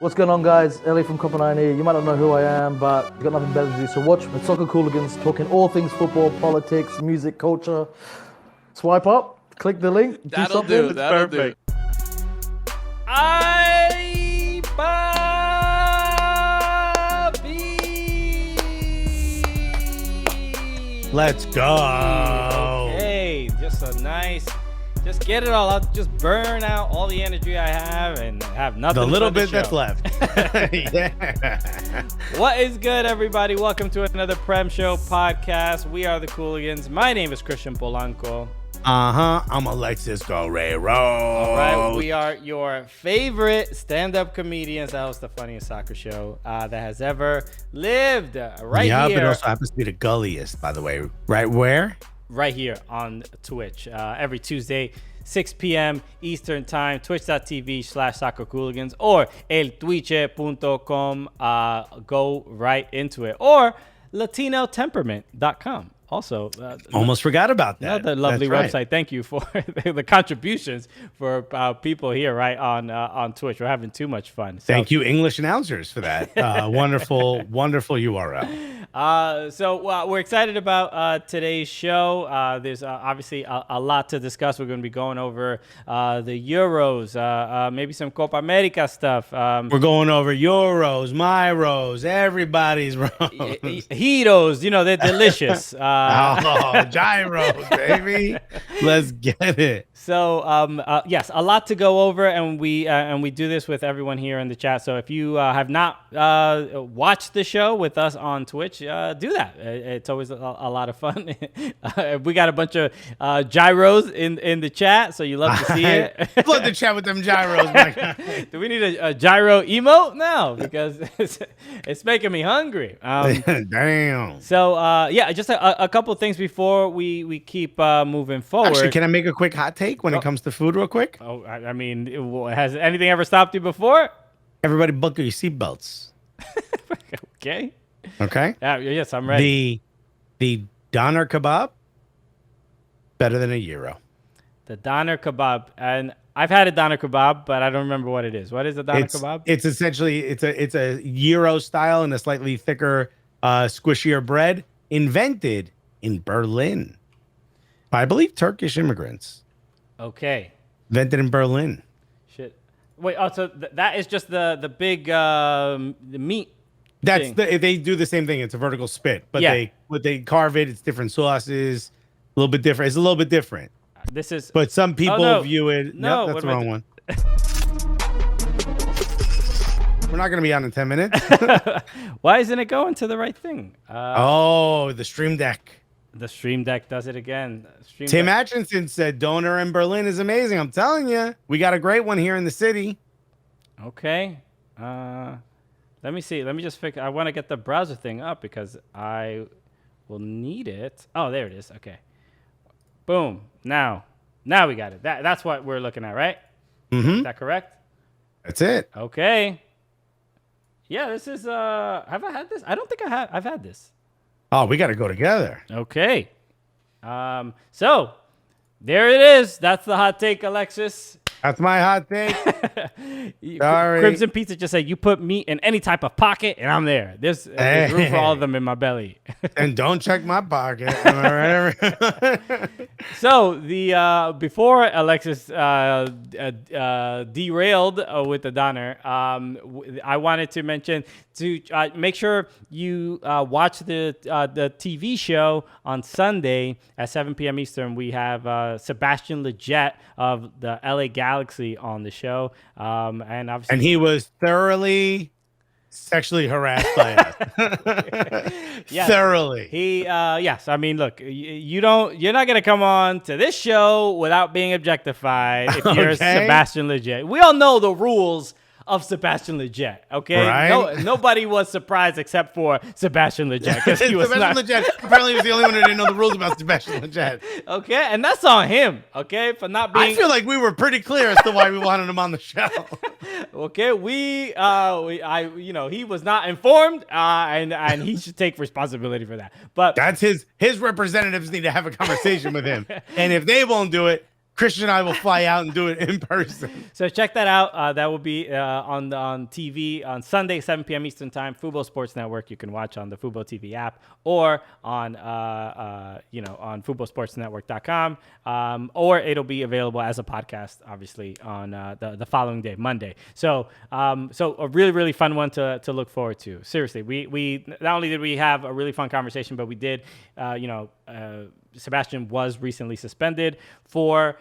What's going on, guys? Ellie from Copa here. You might not know who I am, but you've got nothing better to do. So watch with Soccer Cooligans, talking all things football, politics, music, culture. Swipe up, click the link, That'll do. That'll do. Ay, papi. Let's go. Hey, just get it all out. Just burn out all the energy I have and have nothing. The little for the bit that's show. left. Yeah. What is good, everybody? Welcome to another PREM Show podcast. We are the Cooligans. My name is Christian Polanco. I'm Alexis Guerrero. All right, we are your favorite stand-up comedians. That was the funniest soccer show that has ever lived. Right yeah, here. but also happens to be the gulliest, by the way. Right where? Right here on Twitch. Every Tuesday, 6 p.m. Eastern Time, twitch.tv/soccercooligans or eltwitche.com. Go right into it. Or latinotemperament.com. Also, Almost forgot about that. another lovely That's website. right. Thank you for the contributions for people here, right, on Twitch. We're having too much fun. So, Thank you, English announcers, for that wonderful URL. So we're excited about today's show. There's obviously a lot to discuss. We're going to be going over the Euros, maybe some Copa America stuff. We're going over Euros, my Rose, everybody's Rose. Heroes, they're delicious. Gyros, baby. Let's get it. So yes, a lot to go over, and we do this with everyone here in the chat. So if you have not watched the show with us on Twitch, do that. It's always a lot of fun. We got a bunch of gyros in the chat, so you love to see it. Love to chat with them gyros, my guy. Do we need a gyro emote now? Because it's making me hungry. Damn. So yeah, just a couple of things before we keep moving forward. Actually, can I make a quick hot take when it comes to food real quick? Oh, I mean, has anything ever stopped you before? Everybody buckle your seatbelts. Okay. Okay? Yes, I'm ready. The doner kebab, better than a gyro. The doner kebab, and I've had a doner kebab, but I don't remember what it is. What is a doner kebab? It's essentially, it's a gyro style and a slightly thicker, squishier bread, invented in Berlin by, I believe, Turkish immigrants. Okay. Invented in Berlin. Shit. Wait. Oh, so that is just the big the meat. That's thing. they do the same thing. It's a vertical spit, but Yeah. they carve it. It's different sauces, a little bit different. It's a little bit different. This is. But some people no. view it. No, Nope, what that's the am I wrong one. We're not going to be on in 10 minutes. Why isn't it going to the right thing? The Stream Deck. The Stream Deck does it again. Tim Atchison said Doner in Berlin is amazing. I'm telling you, we got a great one here in the city. Okay. Let me see. Let me just fix. I want to get the browser thing up because I will need it. Oh, there it is. Okay. Boom. Now we got it. That's what we're looking at, right? Mm-hmm. Is that correct? That's it. Okay. Yeah, this is. Have I had this? I don't think I have. I've had this. Oh, we got to go together. Okay. So there it is. That's the hot take, Alexis. That's my hot take. Sorry. Crimson Pizza just said you put meat in any type of pocket, and I'm there. There's room for all of them in my belly. And don't check my pocket. Am I right? So the before Alexis derailed with the doner, I wanted to mention to make sure you watch the TV show on Sunday at 7 p.m. Eastern. We have Sebastian Lletget of the LA Galaxy on the show, and obviously, And he was thoroughly sexually harassed by us. Yes. Thoroughly. Yes. I mean, look, you're not gonna come on to this show without being objectified if you're Okay. Sebastian Lletget. We all know the rules of Sebastian Lletget, okay? Right. Nobody was surprised except for Sebastian Lletget because he was Sebastian not. Lletget apparently was the only one who didn't know the rules about Sebastian Lletget. Okay, and that's on him, okay, for not being. I feel like we were pretty clear as to why we wanted him on the show. Okay, he was not informed, and he should take responsibility for that. But That's his representatives need to have a conversation with him. And if they won't do it, Christian and I will fly out and do it in person. So check that out. That will be on TV on Sunday, 7 p.m. Eastern Time. Fubo Sports Network. You can watch on the Fubo TV app or on on FuboSportsNetwork.com. Or it'll be available as a podcast, obviously, on the following day, Monday. So so a really, really fun one to look forward to. Seriously, we not only did we have a really fun conversation, but we did Sebastian was recently suspended for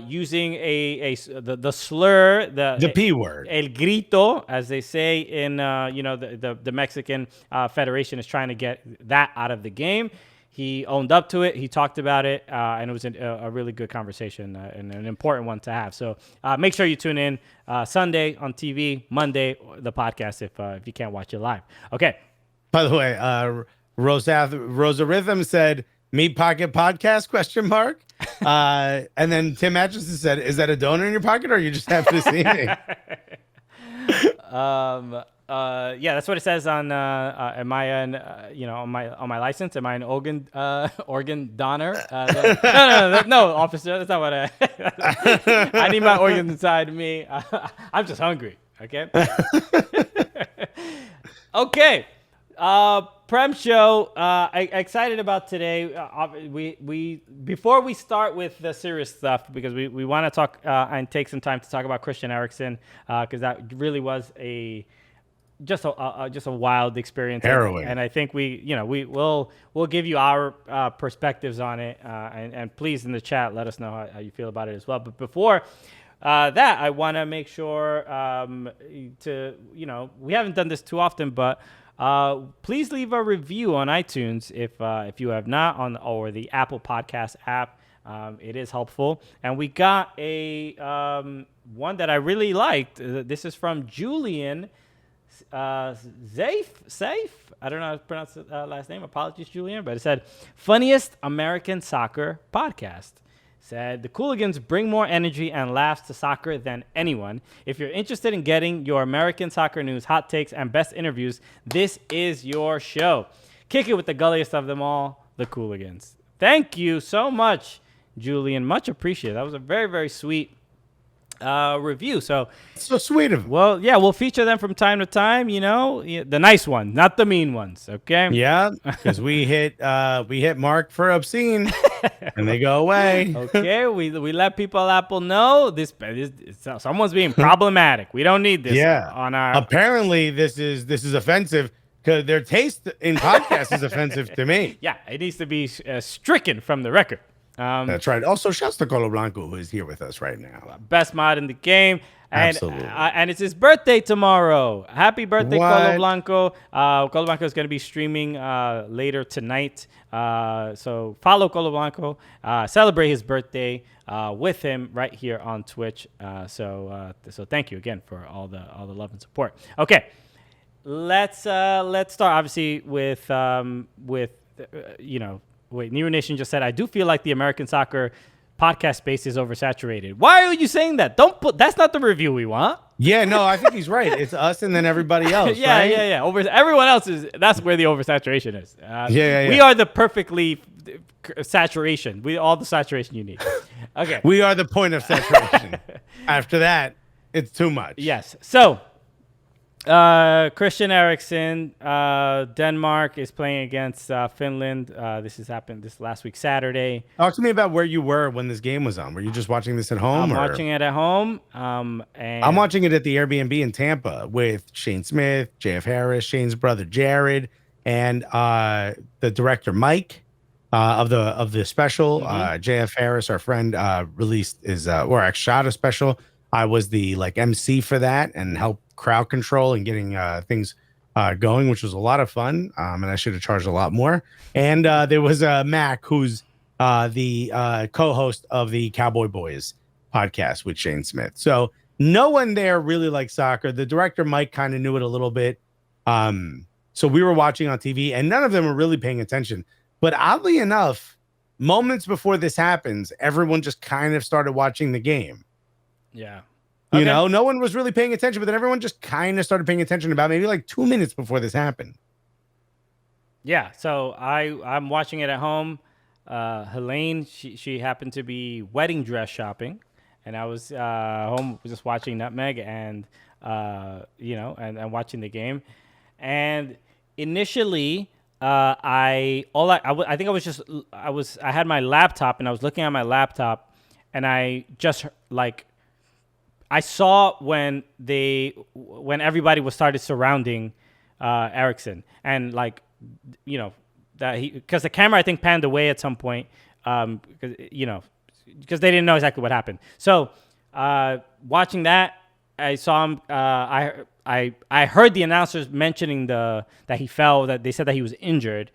using the slur, the P word, el grito, as they say in the Mexican Federation is trying to get that out of the game. He owned up to it. He talked about it, and it was a really good conversation and an important one to have. So make sure you tune in Sunday on TV, Monday the podcast if you can't watch it live. Okay. By the way, Rosa Rhythm said, "Meat Pocket Podcast?" ? And then Tim Atchison said, "Is that a donor in your pocket, or are you just happy to see me?" Yeah, that's what it says on am I an on my license? Am I an organ donor? No, officer, that's not what I need my organs inside me. I'm just hungry. Okay. Okay. PREM show. Excited about today. We before we start with the serious stuff, because we want to talk and take some time to talk about Christian Eriksen, because that really was just a wild experience. Harrowing. And I think we'll give you our perspectives on it, and please in the chat let us know how you feel about it as well. But before that, I want to make sure we haven't done this too often, but please leave a review on iTunes if you have not, or the Apple Podcast app. It is helpful. And we got a one that I really liked. This is from Julian Safe. I don't know how to pronounce the last name. Apologies, Julian. But it said, funniest American soccer podcast. Said, the Cooligans bring more energy and laughs to soccer than anyone. If you're interested in getting your American soccer news, hot takes, and best interviews, this is your show. Kick it with the gulliest of them all, the Cooligans. Thank you so much, Julian. Much appreciated. That was a very, very sweet review. So sweet of him. Well, yeah, we'll feature them from time to time, the nice ones, not the mean ones, okay? Yeah, because we hit Mark for obscene and they go away. Okay, we let people at Apple know this someone's being problematic. We don't need this on our. Apparently this is offensive, because their taste in podcasts is offensive to me. Yeah, it needs to be stricken from the record. That's right. Also, shouts to Colo Blanco, who is here with us right now. Best mod in the game. And, Absolutely. And it's his birthday tomorrow. Happy birthday, Colo Blanco. Colo Blanco is going to be streaming later tonight. So follow Colo Blanco. Celebrate his birthday with him right here on Twitch. So thank you again for all the love and support. Okay, let's start obviously with Nero Nation just said, I do feel like the American soccer podcast space is oversaturated. Why are you saying that? That's not the review we want. Yeah, no, I think he's right. It's us and then everybody else. Yeah, right? yeah. Everyone else that's where the oversaturation is. We are the perfectly saturation. All the saturation you need. Okay. We are the point of saturation. After that, it's too much. Yes. So, Christian Eriksen, Denmark is playing against Finland. This has happened this last week, Saturday. Talk to me about where you were when this game was on. Were you just watching this at home? I'm watching it at home. And I'm watching it at the Airbnb in Tampa with Shane Smith, JF Harris, Shane's brother Jared, and the director Mike of the special. JF Harris, our friend, shot a special. I was the MC for that and helped crowd control and getting things going, which was a lot of fun. And I should have charged a lot more. And there was Mac, who's the co-host of the Cowboy Boys podcast with Shane Smith. So no one there really likes soccer. The director, Mike, kind of knew it a little bit. So we were watching on TV and none of them were really paying attention. But oddly enough, moments before this happens, everyone just kind of started watching the game. Yeah. Okay. You know, no one was really paying attention, but then everyone just kind of started paying attention about maybe 2 minutes before this happened. Yeah. So I'm watching it at home. Helene, she happened to be wedding dress shopping, and I was home just watching Nutmeg and and watching the game. And initially, I think I had my laptop and I was looking at my laptop, and I just I saw when everybody was started surrounding Eriksen, and that because the camera I think panned away at some point, because they didn't know exactly what happened. So watching that, I saw him. I heard the announcers mentioning that he fell. That they said that he was injured,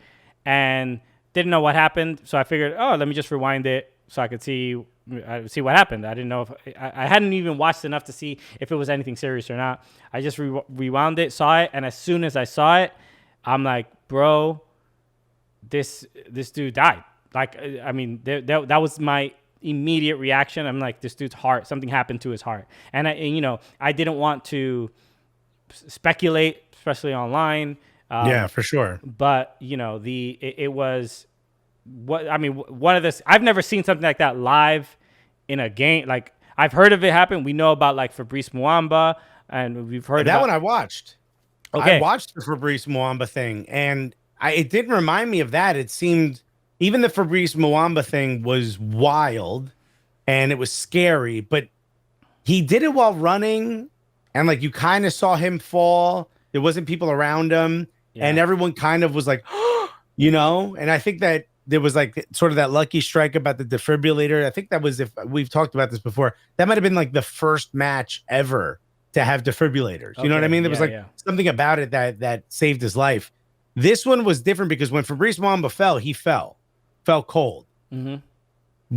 and didn't know what happened. So I figured, let me just rewind it so I could see what happened. I didn't know if I hadn't even watched enough to see if it was anything serious or not. I just rewound it, saw it, and as soon as I saw it, I'm like, bro, this dude died. That was my immediate reaction. I'm like, this dude's heart, something happened to his heart. And I didn't want to speculate, especially online. Yeah, for sure. But it was one of this. I've never seen something like that live in a game. Like, I've heard of it happen. We know about like Fabrice Muamba, and we've heard that about one. I watched. Okay. I watched the Fabrice Muamba thing, and it didn't remind me of that. It seemed even the Fabrice Muamba thing was wild, and it was scary. But he did it while running, and like you kind of saw him fall. There wasn't people around him, and everyone kind of was like, And I think that there was like sort of that lucky strike about the defibrillator. I think that was, if we've talked about this before, that might have been like the first match ever to have defibrillators. You know what I mean? There was something about it that saved his life. This one was different because when Fabrice Muamba fell, he fell cold. Mm-hmm.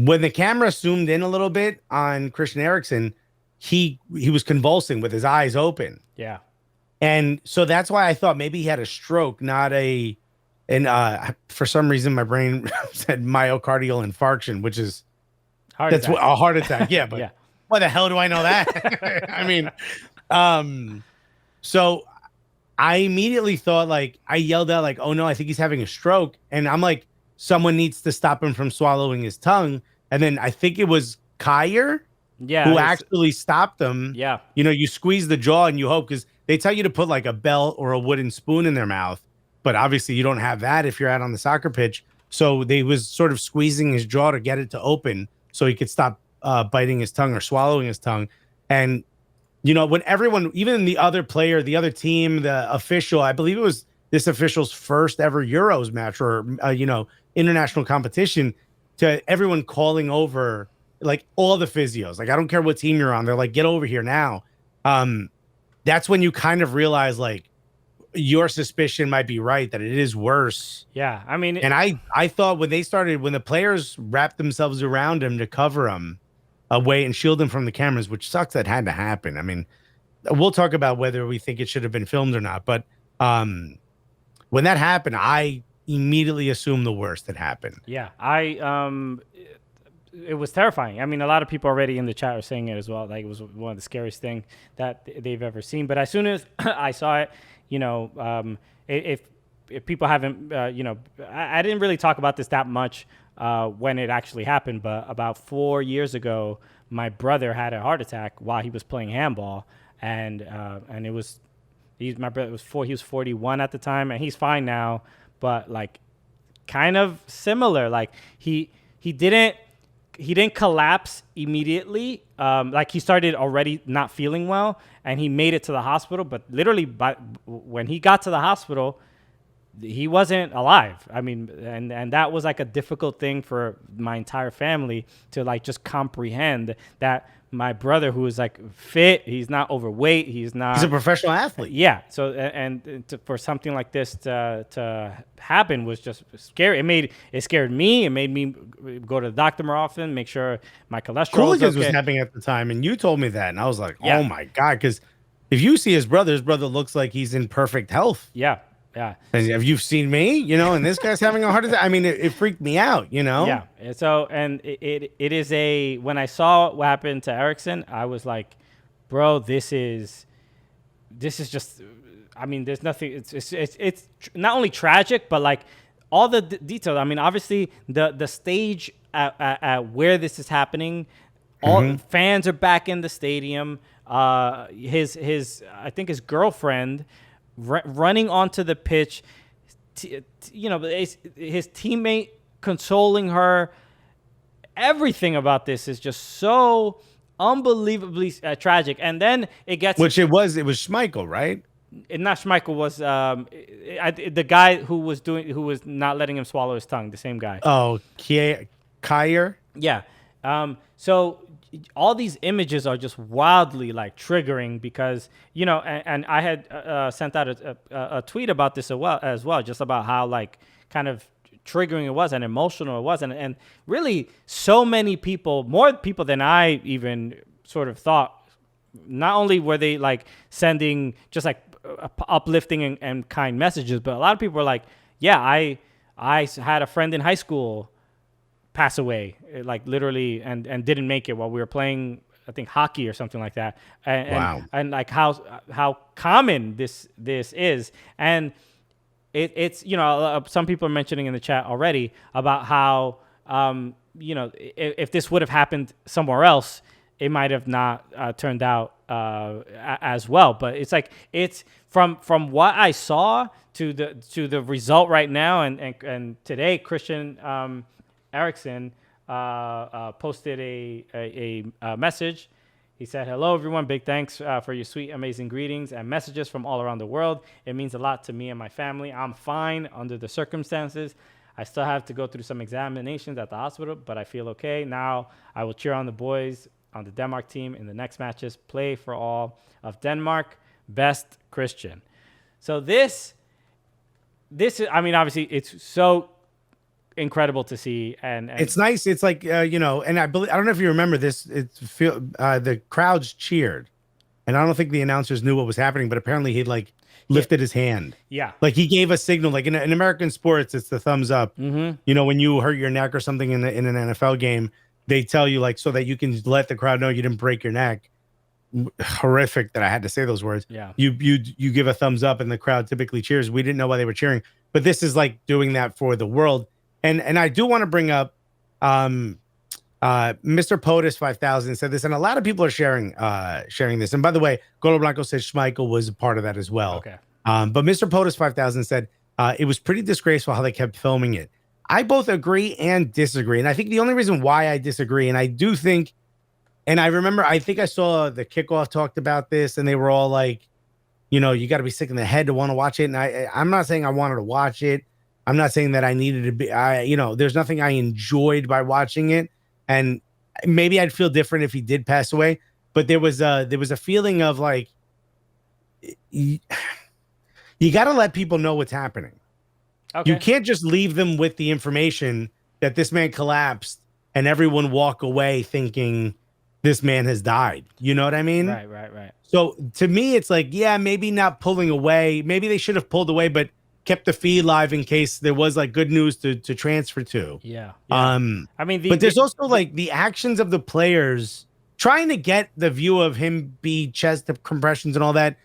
When the camera zoomed in a little bit on Christian Eriksen, he was convulsing with his eyes open. Yeah. And so that's why I thought maybe he had a stroke, not for some reason my brain said myocardial infarction, which is a heart attack. Yeah, but why the hell do I know that? I mean, so I immediately thought, like, I yelled out like, "Oh no, I think he's having a stroke." And I'm like, someone needs to stop him from swallowing his tongue. And then I think it was Kyer who actually stopped him. Yeah. You squeeze the jaw and you hope, because they tell you to put like a belt or a wooden spoon in their mouth. But obviously you don't have that if you're out on the soccer pitch. So they was sort of squeezing his jaw to get it to open so he could stop biting his tongue or swallowing his tongue. And, when everyone, even the other player, the other team, the official, I believe it was this official's first ever Euros match or, international competition, to everyone calling over, like all the physios. Like, I don't care what team you're on. They're like, get over here now. That's when you kind of realize, like, your suspicion might be right, that it is worse. Yeah, I mean, and I thought when the players wrapped themselves around him to cover him away and shield him from the cameras, which sucks that had to happen. I mean, we'll talk about whether we think it should have been filmed or not, but when that happened, I immediately assumed the worst had happened. Yeah, it was terrifying. I mean, a lot of people already in the chat are saying it as well. Like, it was one of the scariest things that they've ever seen. But as soon as I saw it, if people haven't, I didn't really talk about this that much when it actually happened. But about 4 years ago, my brother had a heart attack while he was playing handball, and it was my brother was he was 41 at the time, and he's fine now. But like, kind of similar. Like he didn't collapse immediately. Like, he started already not feeling well, and he made it to the hospital. But literally, when he got to the hospital, he wasn't alive. I mean, and that was like a difficult thing for my entire family to like just comprehend, that my brother, who is like fit, he's not overweight, he's a professional athlete. Yeah. So for something like this to happen was just scary. It scared me. It made me go to the doctor more often, make sure my cholesterol Cooligans was happening at the time, and you told me that, and I was like, oh my God, because if you see his brother looks like he's in perfect health. Yeah. Yeah. And have you seen me, and this guy's having a heart attack? I mean, it freaked me out, Yeah. So, and it is when I saw what happened to Eriksen, I was like, bro, this is just, I mean, there's nothing, it's not only tragic, but like all the details. I mean, obviously the stage at where this is happening, all fans are back in the stadium. His I think his girlfriend running onto the pitch, his teammate consoling her. Everything about this is just so unbelievably tragic. And then it gets, which it was Schmeichel, right? Not Schmeichel, was the guy who was not letting him swallow his tongue. The same guy. Oh, Kyer. Yeah. So all these images are just wildly like triggering because, and I had sent out a tweet about this as well, just about how like kind of triggering it was and emotional it was. And really so many people, more people than I even sort of thought, not only were they like sending just like uplifting and kind messages, but a lot of people were like, yeah, I had a friend in high school pass away, like literally, and didn't make it while we were playing, I think, hockey or something like that. Wow. And like how common this is. And it's some people are mentioning in the chat already about how if this would have happened somewhere else, it might have not turned out as well. But it's like it's from what I saw to the result right now, and today Christian Eriksen posted a message. He said, "Hello, everyone. Big thanks for your sweet, amazing greetings and messages from all around the world. It means a lot to me and my family. I'm fine under the circumstances. I still have to go through some examinations at the hospital, but I feel okay. Now I will cheer on the boys on the Denmark team in the next matches. Play for all of Denmark. Best, Christian." So this is, I mean, obviously it's so incredible to see, and it's nice. It's like and I don't know if you remember this. The crowds cheered, and I don't think the announcers knew what was happening, but apparently he like lifted his hand. Yeah, like he gave a signal. Like in American sports, it's the thumbs up. When you hurt your neck or something in an NFL game, they tell you like so that you can let the crowd know you didn't break your neck. Horrific that I had to say those words. Yeah, you give a thumbs up, and the crowd typically cheers. We didn't know why they were cheering, but this is like doing that for the world. And I do want to bring up Mr. POTUS 5000 said this, and a lot of people are sharing this. And by the way, Golo Blanco says Schmeichel was a part of that as well. Okay. But Mr. POTUS 5000 said it was pretty disgraceful how they kept filming it. I both agree and disagree. And I think the only reason why I disagree, and I do think, and I remember, I think I saw the kickoff talked about this, and they were all like, you got to be sick in the head to want to watch it. And I'm not saying I wanted to watch it. I'm not saying that I needed to be, there's nothing I enjoyed by watching it. And maybe I'd feel different if he did pass away. But there was a feeling of like, you got to let people know what's happening. Okay. You can't just leave them with the information that this man collapsed and everyone walk away thinking this man has died. You know what I mean? Right. So to me, it's like, yeah, maybe not pulling away. Maybe they should have pulled away, but kept the feed live in case there was like good news to transfer to. Yeah. I mean, but there's also like the actions of the players trying to get the view of him be chest compressions and all that.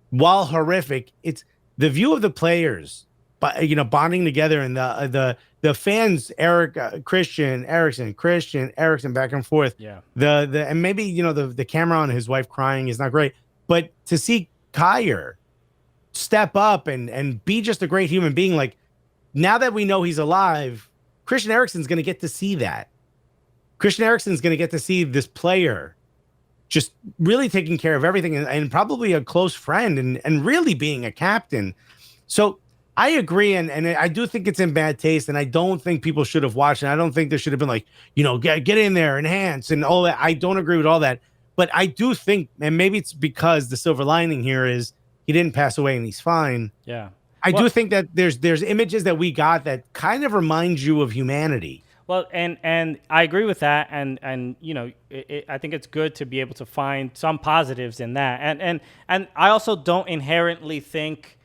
While horrific, it's the view of the players, but bonding together and the fans, Christian Eriksen back and forth. Yeah. And maybe the camera on his wife crying is not great, but to see Kyer step up and be just a great human being. Like now that we know he's alive, Christian Eriksen's going to get to see that. Christian Eriksen's going to get to see this player just really taking care of everything and probably a close friend and really being a captain. So I agree. And I do think it's in bad taste. And I don't think people should have watched it. I don't think there should have been like, get in there, enhance and all that. I don't agree with all that. But I do think, and maybe it's because the silver lining here is he didn't pass away and he's fine. Yeah. I do think that there's images that we got that kind of remind you of humanity. Well, and I agree with that. And I think it's good to be able to find some positives in that. And I also don't inherently think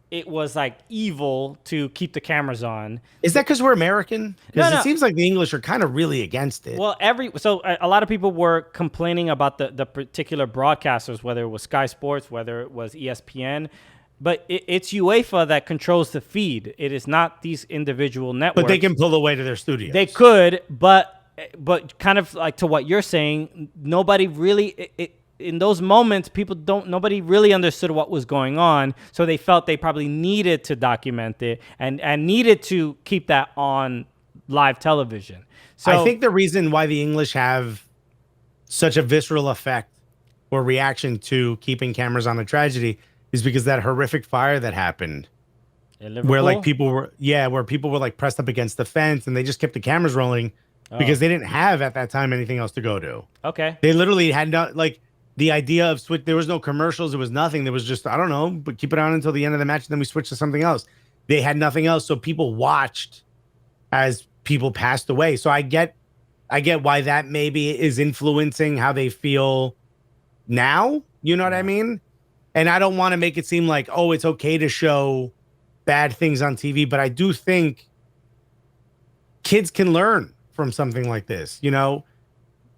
it was like evil to keep the cameras on. Is that because we're American? Because it seems like the English are kind of really against it. Well, so a lot of people were complaining about the particular broadcasters, whether it was Sky Sports, whether it was ESPN. it's UEFA that controls the feed. It is not these individual networks. But they can pull away to their studios. They could, but kind of like to what you're saying, nobody really in those moments, nobody really understood what was going on. So they felt they probably needed to document it and needed to keep that on live television. So I think the reason why the English have such a visceral effect or reaction to keeping cameras on a tragedy is because that horrific fire that happened where like people were like pressed up against the fence and they just kept the cameras rolling because they didn't have at that time anything else to go to. Okay. They literally had not like the idea of switch. There was no commercials. There was nothing. There was just, I don't know, but keep it on until the end of the match. And then we switched to something else. They had nothing else. So people watched as people passed away. So I get why that maybe is influencing how they feel now. You know what I mean? And I don't want to make it seem like, oh, it's okay to show bad things on TV. But I do think kids can learn from something like this. You know,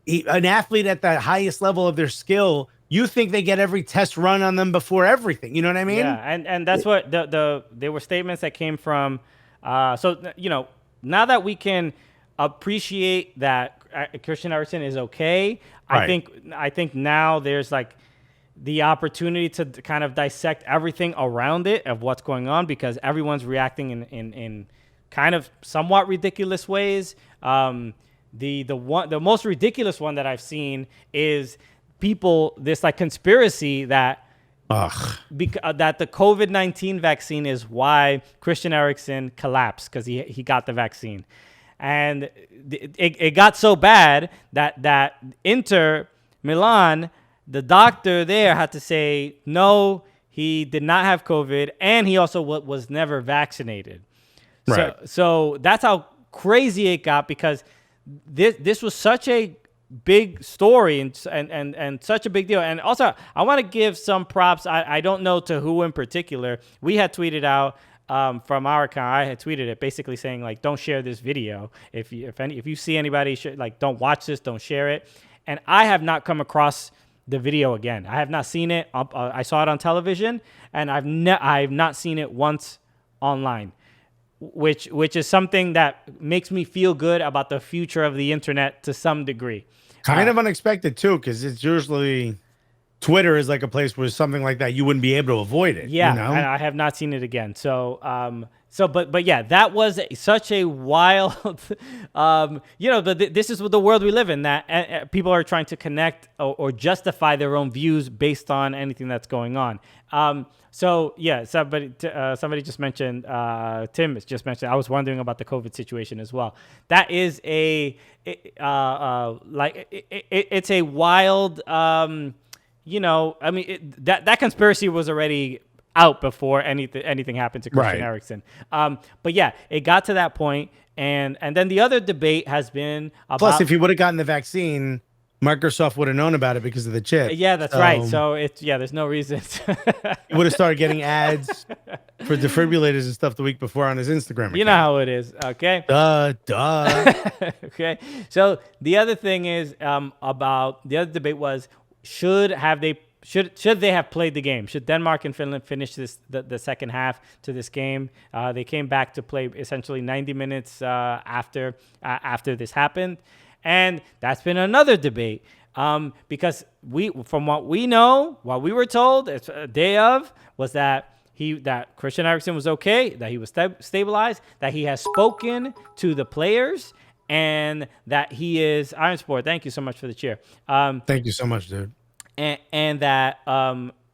an athlete at the highest level of their skill, you think they get every test run on them before everything. You know what I mean? Yeah, and that's what there were statements that came from. So, you know, now that we can appreciate that Christian Eriksen is okay, right. I think now there's like the opportunity to kind of dissect everything around it of what's going on because everyone's reacting in kind of somewhat ridiculous ways. The most ridiculous one that I've seen is this like conspiracy that that the COVID-19 vaccine is why Christian Eriksen collapsed because he got the vaccine. And it got so bad that Inter Milan, the doctor there had to say, no, he did not have COVID, and he also was never vaccinated. Right. So that's how crazy it got because this was such a big story and such a big deal. And also, I want to give some props. I don't know to who in particular. We had tweeted out from our account. I had tweeted it basically saying like, don't share this video. If you see anybody like, don't watch this, don't share it. And I have not come across the video again. I have not seen it. I saw it on television, and I've not seen it once online, which is something that makes me feel good about the future of the internet to some degree. Kind of unexpected too, because it's usually Twitter is like a place where something like that you wouldn't be able to avoid it. Yeah, you know? and I have not seen it again. But yeah, that was such a wild, this is the world we live in, that people are trying to connect or justify their own views based on anything that's going on. Somebody just mentioned, Tim has just mentioned, I was wondering about the COVID situation as well. That is it's a wild, that conspiracy was already out before anything happened to Christian Eriksen. But yeah, it got to that point, and then the other debate has been about. Plus, if he would have gotten the vaccine, Microsoft would have known about it because of the chip. Yeah, that's right. So there's no reason. He would have started getting ads for defibrillators and stuff the week before on his Instagram account. You know how it is, okay? Duh. Okay. So the other thing is about the other debate was should they have played the game? Should Denmark and Finland finish the second half to this game? They came back to play essentially 90 minutes after this happened. And that's been another debate because from what we know, what we were told, it's a day of, was that Christian Eriksen was okay, that he was stabilized, that he has spoken to the players, and that he is Iron Sport. Thank you so much for the cheer. Thank you so much, dude. And that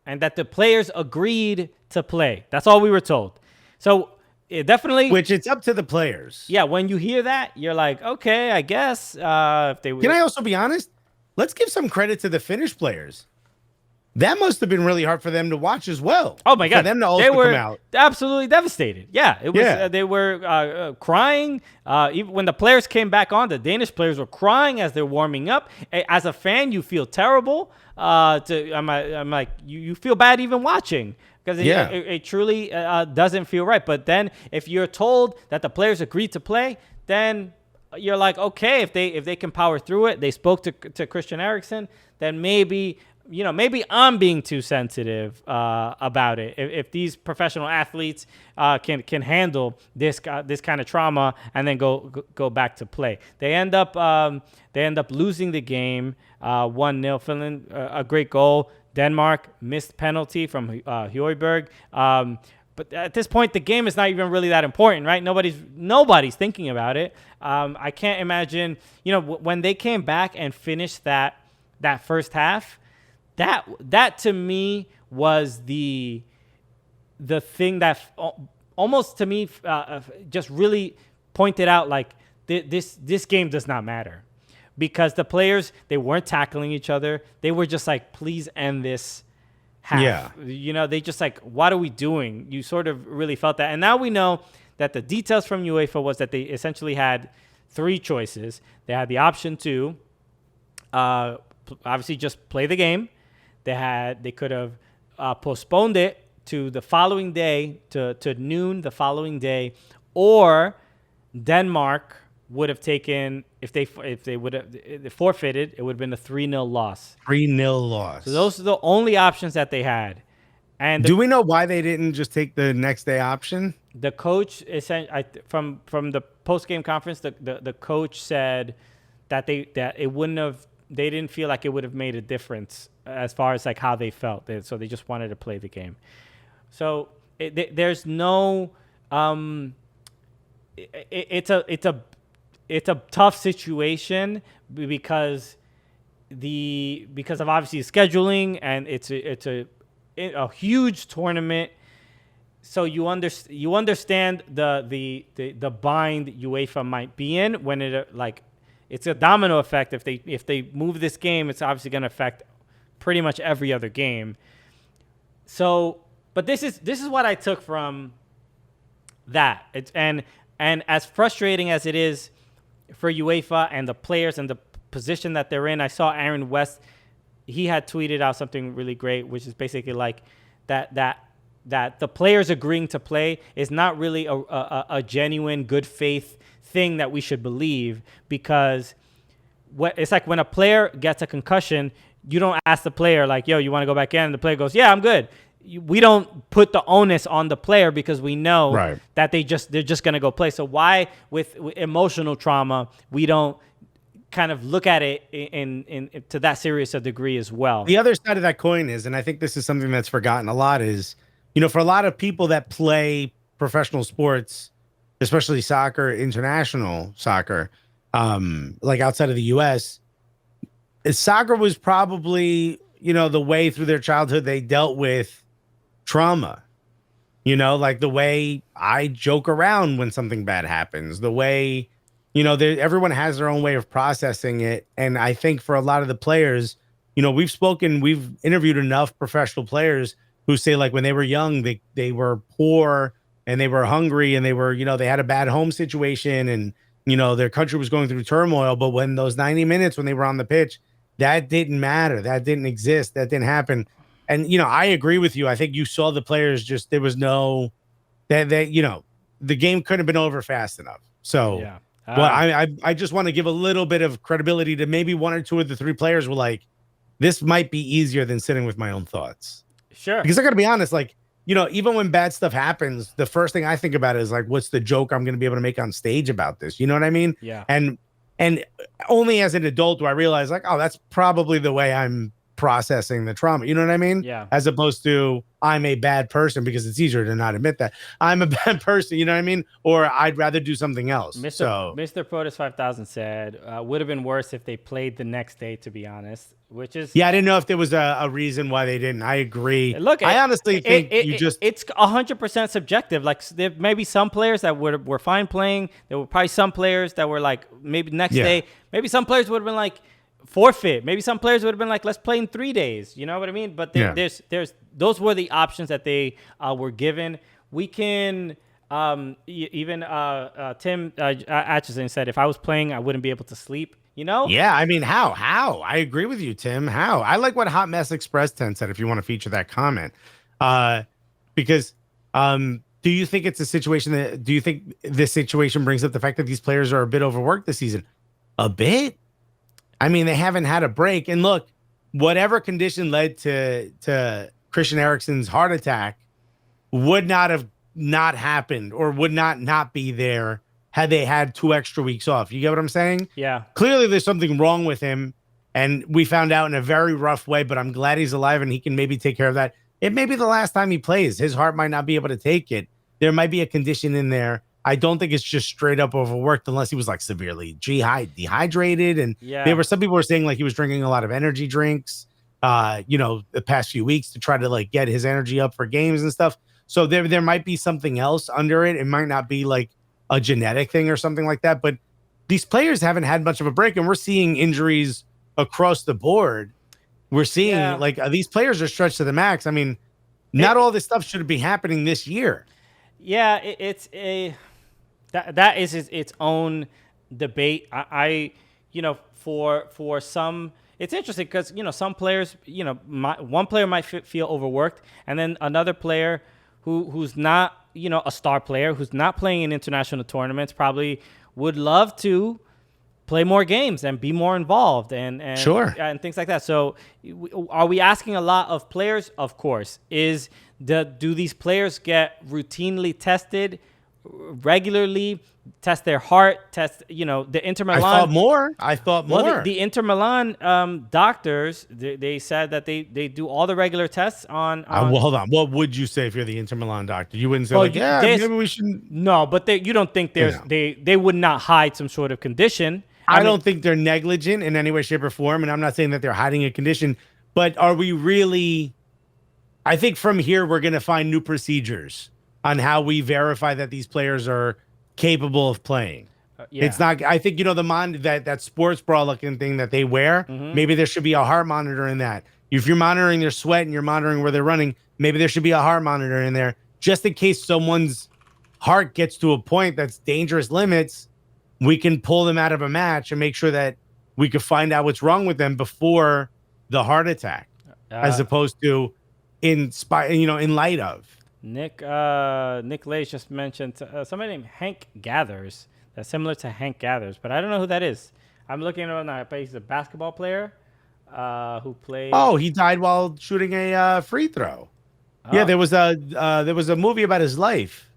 the players agreed to play. That's all we were told. So it definitely, which it's up to the players. Yeah, when you hear that, you're like, okay, I guess. If they can I also be honest? Let's give some credit to the Finnish players. That must have been really hard for them to watch as well. Oh my God, for them to also come out absolutely devastated. Yeah, it was. Yeah. They were crying. Even when the players came back on, the Danish players were crying as they're warming up. As a fan, you feel terrible. I'm like, you feel bad even watching. Because it truly doesn't feel right. But then if you're told that the players agreed to play, then you're like, okay, if they can power through it, they spoke to Christian Eriksen, then maybe maybe I'm being too sensitive about it. If these professional athletes can handle this kind of trauma and then go back to play, they end up losing the game 1-0. Finland, a great goal. Denmark missed penalty from Højbjerg. But at this point, the game is not even really that important, right? Nobody's thinking about it. I can't imagine, when they came back and finished that first half, that to me was the thing that almost to me just really pointed out like this game does not matter, because the players, they weren't tackling each other. They were just like, please end this half. Yeah. They just like, what are we doing? You sort of really felt that. And now we know that the details from UEFA was that they essentially had 3 choices. They had the option to obviously just play the game. They could have postponed it to the following day, to noon the following day, or Denmark would have taken, if they would have forfeited, it would have been a 3-0 loss. 3-0 loss. So those are the only options that they had. And do we know why they didn't just take the next day option? The coach, from the post game conference, the coach said that it wouldn't have. They didn't feel like it would have made a difference as far as like how they felt. So they just wanted to play the game. So there's no. It's a tough situation because of obviously scheduling, and it's a huge tournament. So you understand the bind UEFA might be in when it's a domino effect. If they move this game, it's obviously going to affect pretty much every other game. So, but this is what I took from that. And as frustrating as it is for UEFA and the players and the position that they're in, I saw Aaron West. He had tweeted out something really great, which is basically like that the players agreeing to play is not really a genuine good faith thing that we should believe, because it's like when a player gets a concussion, you don't ask the player like, yo, you want to go back in? And the player goes, yeah, I'm good. We don't put the onus on the player because we know that they're just going to go play. So why with emotional trauma, we don't kind of look at it in to that serious a degree as well? The other side of that coin is, and I think this is something that's forgotten a lot, is, for a lot of people that play professional sports, especially soccer, international soccer, like outside of the US, soccer was probably, the way through their childhood they dealt with trauma. Like the way I joke around when something bad happens, the way, everyone has their own way of processing it. And I think for a lot of the players, we've interviewed enough professional players who say like when they were young, they were poor and they were hungry and they were, they had a bad home situation and, their country was going through turmoil. But when those 90 minutes, when they were on the pitch, that didn't matter. That didn't exist. That didn't happen. And, I agree with you. I think you saw the players there was no, the game couldn't have been over fast enough. So, yeah. I just want to give a little bit of credibility to maybe 1 or 2 of the 3 players were like, this might be easier than sitting with my own thoughts. Sure. Because I got to be honest, like, even when bad stuff happens, the first thing I think about is like, what's the joke I'm going to be able to make on stage about this? You know what I mean? Yeah. And only as an adult do I realize like, oh, that's probably the way I'm processing the trauma. You know what I mean? Yeah. As opposed to I'm a bad person, because it's easier to not admit that I'm a bad person. You know what I mean? Or I'd rather do something else. Mr. Protus 5000 said, would have been worse if they played the next day, to be honest, which is. Yeah. I didn't know if there was a reason why they didn't. I agree. Look, I honestly think it's 100% subjective. Like there may be some players that were fine playing. There were probably some players that were like, maybe next day, maybe some players would have been like, forfeit. Maybe some players would have been like, let's play in 3 days. You know what I mean? But there's those were the options that they were given. We can even Tim Atchison said, if I was playing, I wouldn't be able to sleep. Yeah, I mean, how? I agree with you, Tim. How? I like what Hot Mess Express 10 said, if you want to feature that comment. Because do you think it's a situation do you think this situation brings up the fact that these players are a bit overworked this season? A bit? I mean, they haven't had a break. And look, whatever condition led to Christian Eriksen's heart attack would not have not happened or would not be there had they had 2 extra weeks off. You get what I'm saying? Yeah. Clearly there's something wrong with him, and we found out in a very rough way, but I'm glad he's alive and he can maybe take care of that. It may be the last time he plays. His heart might not be able to take it. There might be a condition in there. I don't think it's just straight up overworked unless he was like severely dehydrated. And there were some people were saying like he was drinking a lot of energy drinks, the past few weeks to try to like get his energy up for games and stuff. So there might be something else under it. It might not be like a genetic thing or something like that. But these players haven't had much of a break, and we're seeing injuries across the board. We're seeing like these players are stretched to the max. I mean, not all this stuff should be happening this year. Yeah, that is its own debate. For some, it's interesting because some players, one player might feel overworked, and then another player who's not a star player, who's not playing in international tournaments, probably would love to play more games and be more involved and sure, and things like that. So are we asking a lot of players? Of course. Do these players get routinely tested regularly, test their heart, test, the Inter Milan? I thought more. Well, the Inter Milan doctors, they said that they do all the regular tests on well, hold on. What would you say if you're the Inter Milan doctor? You wouldn't say maybe we shouldn't. No, but you don't think they would not hide some sort of condition. I don't think they're negligent in any way, shape, or form. And I'm not saying that they're hiding a condition, but are we really? I think from here, we're going to find new procedures on how we verify that these players are capable of playing. It's not, I think, that sports bra looking thing that they wear, maybe there should be a heart monitor in that. If you're monitoring their sweat and you're monitoring where they're running, maybe there should be a heart monitor in there just in case someone's heart gets to a point that's dangerous limits. We can pull them out of a match and make sure that we can find out what's wrong with them before the heart attack, as opposed to in light of. Nick Lace just mentioned somebody named Hank Gathers. That's similar to Hank Gathers, but I don't know who that is. I'm looking at him now. He's a basketball player who played. Oh, he died while shooting a free throw. Oh. Yeah, there was a movie about his life.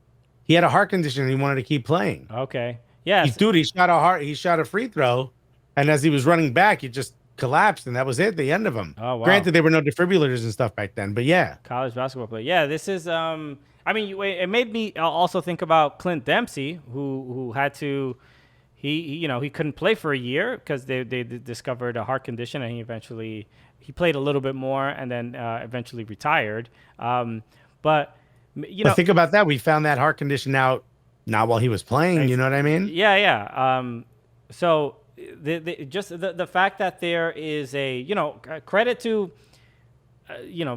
He had a heart condition and he wanted to keep playing. Okay. Yeah. He shot a free throw, and as he was running back, he just collapsed, and that was it. The end of him. Oh, wow. Granted, there were no defibrillators and stuff back then, but yeah. College basketball player. Yeah, this is. It made me also think about Clint Dempsey, who had to. He couldn't play for a year because they discovered a heart condition, and he played a little bit more, and then eventually retired. But think about that. We found that heart condition out not while he was playing. You know what I mean? Yeah. So the fact that there is credit to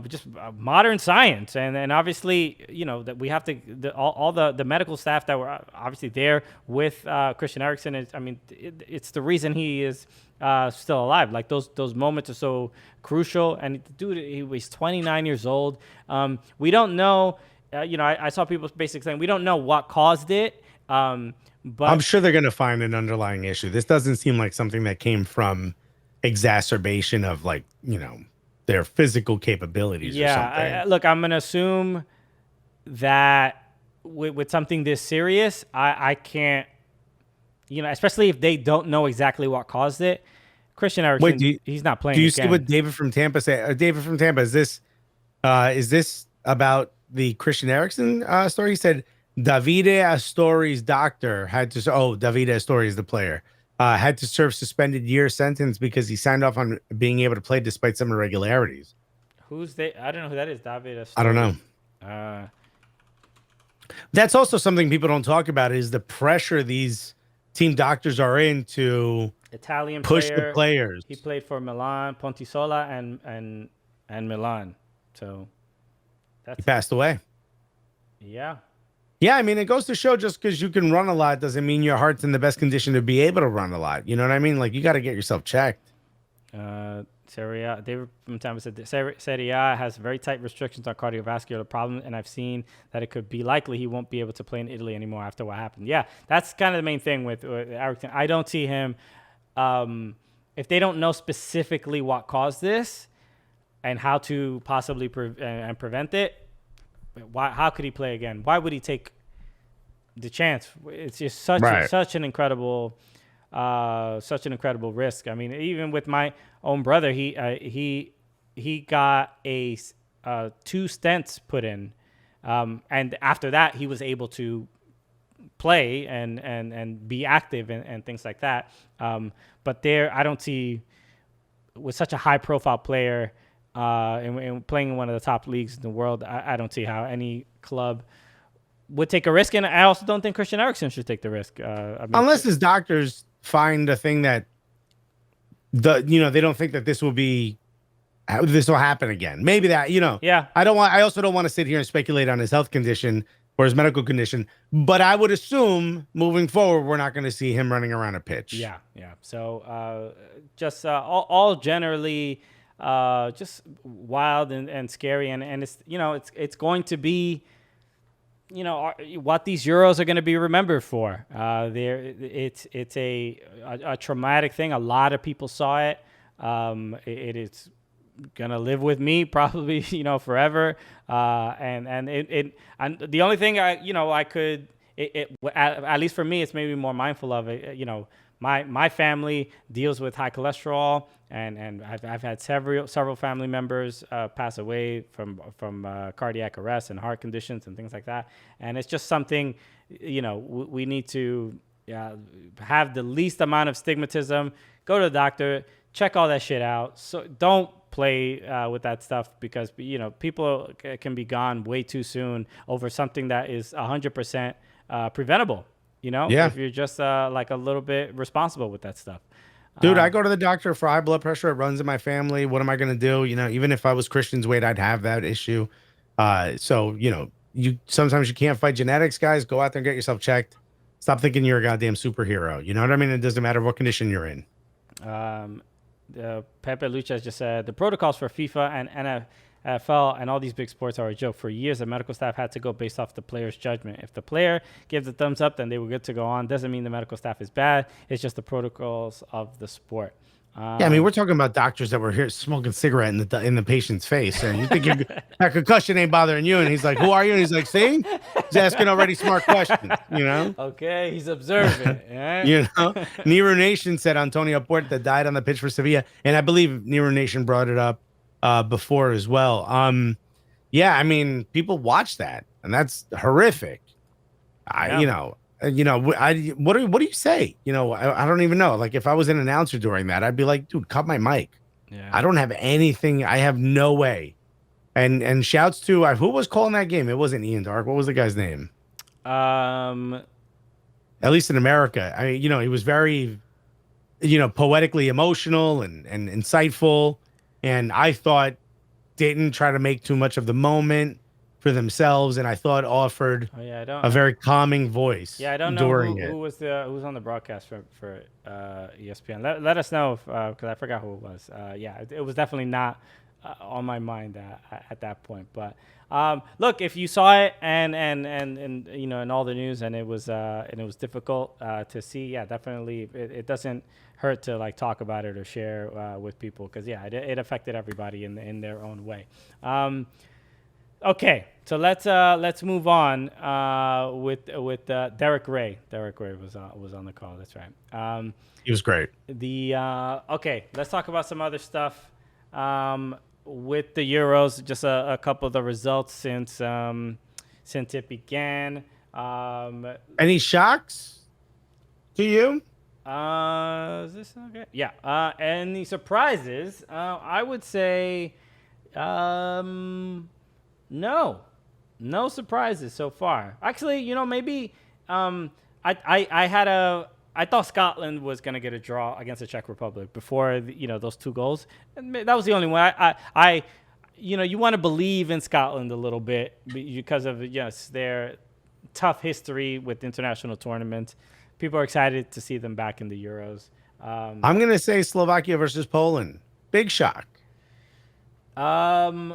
just modern science and obviously that we have to all the medical staff that were obviously there with Christian Eriksen it's the reason he is still alive. Like those moments are so crucial, and dude, he was 29 years old. We don't know. I saw people basically saying we don't know what caused it. But I'm sure they're going to find an underlying issue. This doesn't seem like something that came from exacerbation of their physical capabilities or something. Look, I'm going to assume that with something this serious, I can't, especially if they don't know exactly what caused it. Christian Eriksen, he's not playing. Do you again. see what David from Tampa said? David from Tampa, is this about the Christian Eriksen story? He said, Davide Astori's doctor had to. Davide Astori is the player. Had to serve suspended year sentence because he signed off on being able to play despite some irregularities. I don't know who that is. Davide Astori. I don't know. That's also something people don't talk about is the pressure these team doctors are in to Italian push player, the players. He played for Milan, Pontisola, and Milan. So he passed away. Yeah. Yeah, it goes to show just because you can run a lot doesn't mean your heart's in the best condition to be able to run a lot. You know what I mean? Like, you got to get yourself checked. David from Tampa said Serie A has very tight restrictions on cardiovascular problems, and I've seen that it could be likely he won't be able to play in Italy anymore after what happened. Yeah, that's kind of the main thing with Eriksen. I don't see him, if they don't know specifically what caused this, and how to possibly prevent it. How could he play again? Why would he take the chance? It's just such an incredible risk. I mean, even with my own brother, he got a 2 stents put in, and after that he was able to play and be active and things like that. But there, I don't see, with such a high profile player and playing in one of the top leagues in the world, I don't see how any club would take a risk. And I also don't think Christian Eriksen should take the risk. Unless his doctors find a thing that they don't think that this will happen again. Maybe that, Yeah. I also don't want to sit here and speculate on his health condition or his medical condition, but I would assume moving forward, we're not going to see him running around a pitch. Yeah. So just all generally just wild and scary. And it's, it's going to be, what these Euros are going to be remembered for. It's a traumatic thing. A lot of people saw it. It is gonna live with me probably, forever. And the only thing I could, at least for me, it's maybe more mindful of it. My family deals with high cholesterol, and I've had several family members pass away from cardiac arrest and heart conditions and things like that. And it's just something, we need to have the least amount of stigmatism. Go to the doctor, check all that shit out. So don't play with that stuff, because people can be gone way too soon over something that is 100% preventable. If you're just like a little bit responsible with that stuff. Dude, I go to the doctor for high blood pressure. It runs in my family. What am I going to do? Even if I was Christian's weight, I'd have that issue. So sometimes you can't fight genetics, guys. Go out there and get yourself checked. Stop thinking you're a goddamn superhero. You know what I mean? It doesn't matter what condition you're in. Pepe Lucha just said the protocols for FIFA and NFL and all these big sports are a joke. For years, the medical staff had to go based off the player's judgment. If the player gives a thumbs up, then they were good to go on. Doesn't mean the medical staff is bad. It's just the protocols of the sport. I mean, we're talking about doctors that were here smoking cigarette in the patient's face, and you think that concussion ain't bothering you, and he's like, "Who are you?" And he's like, "See, he's asking already smart questions." Okay, he's observing. Yeah. Nero Nation said Antonio Puerta died on the pitch for Sevilla, and I believe Nero Nation brought it up before as well. Yeah, I mean, people watch that, and that's horrific. What do you say? I don't even know. Like, if I was an announcer during that, I'd be like, dude, cut my mic. Yeah. I don't have anything. I have no way. And shouts to who was calling that game? It wasn't Ian Dark. What was the guy's name? At least in America. I mean, he was very, poetically emotional and insightful. And I thought didn't try to make too much of the moment for themselves, and I thought offered a very calming voice. Yeah, I don't know who was on the broadcast for ESPN. Let us know because I forgot who it was. It was definitely not on my mind at that point. But look, if you saw it and in all the news, and it was difficult to see, yeah, definitely it doesn't hurt to like talk about it or share with people, because it affected everybody in their own way. Okay, so let's move on with Derek Ray. Derek Ray was on the call. That's right. He was great. Okay, let's talk about some other stuff with the Euros. Just a couple of the results since it began. Any shocks to you? Is this okay? Yeah. Any surprises? I would say. No surprises so far. Actually, maybe I thought Scotland was going to get a draw against the Czech Republic before those 2 goals. And that was the only one. You want to believe in Scotland a little bit because of their tough history with international tournaments. People are excited to see them back in the Euros. I'm going to say Slovakia versus Poland. Big shock. Yeah.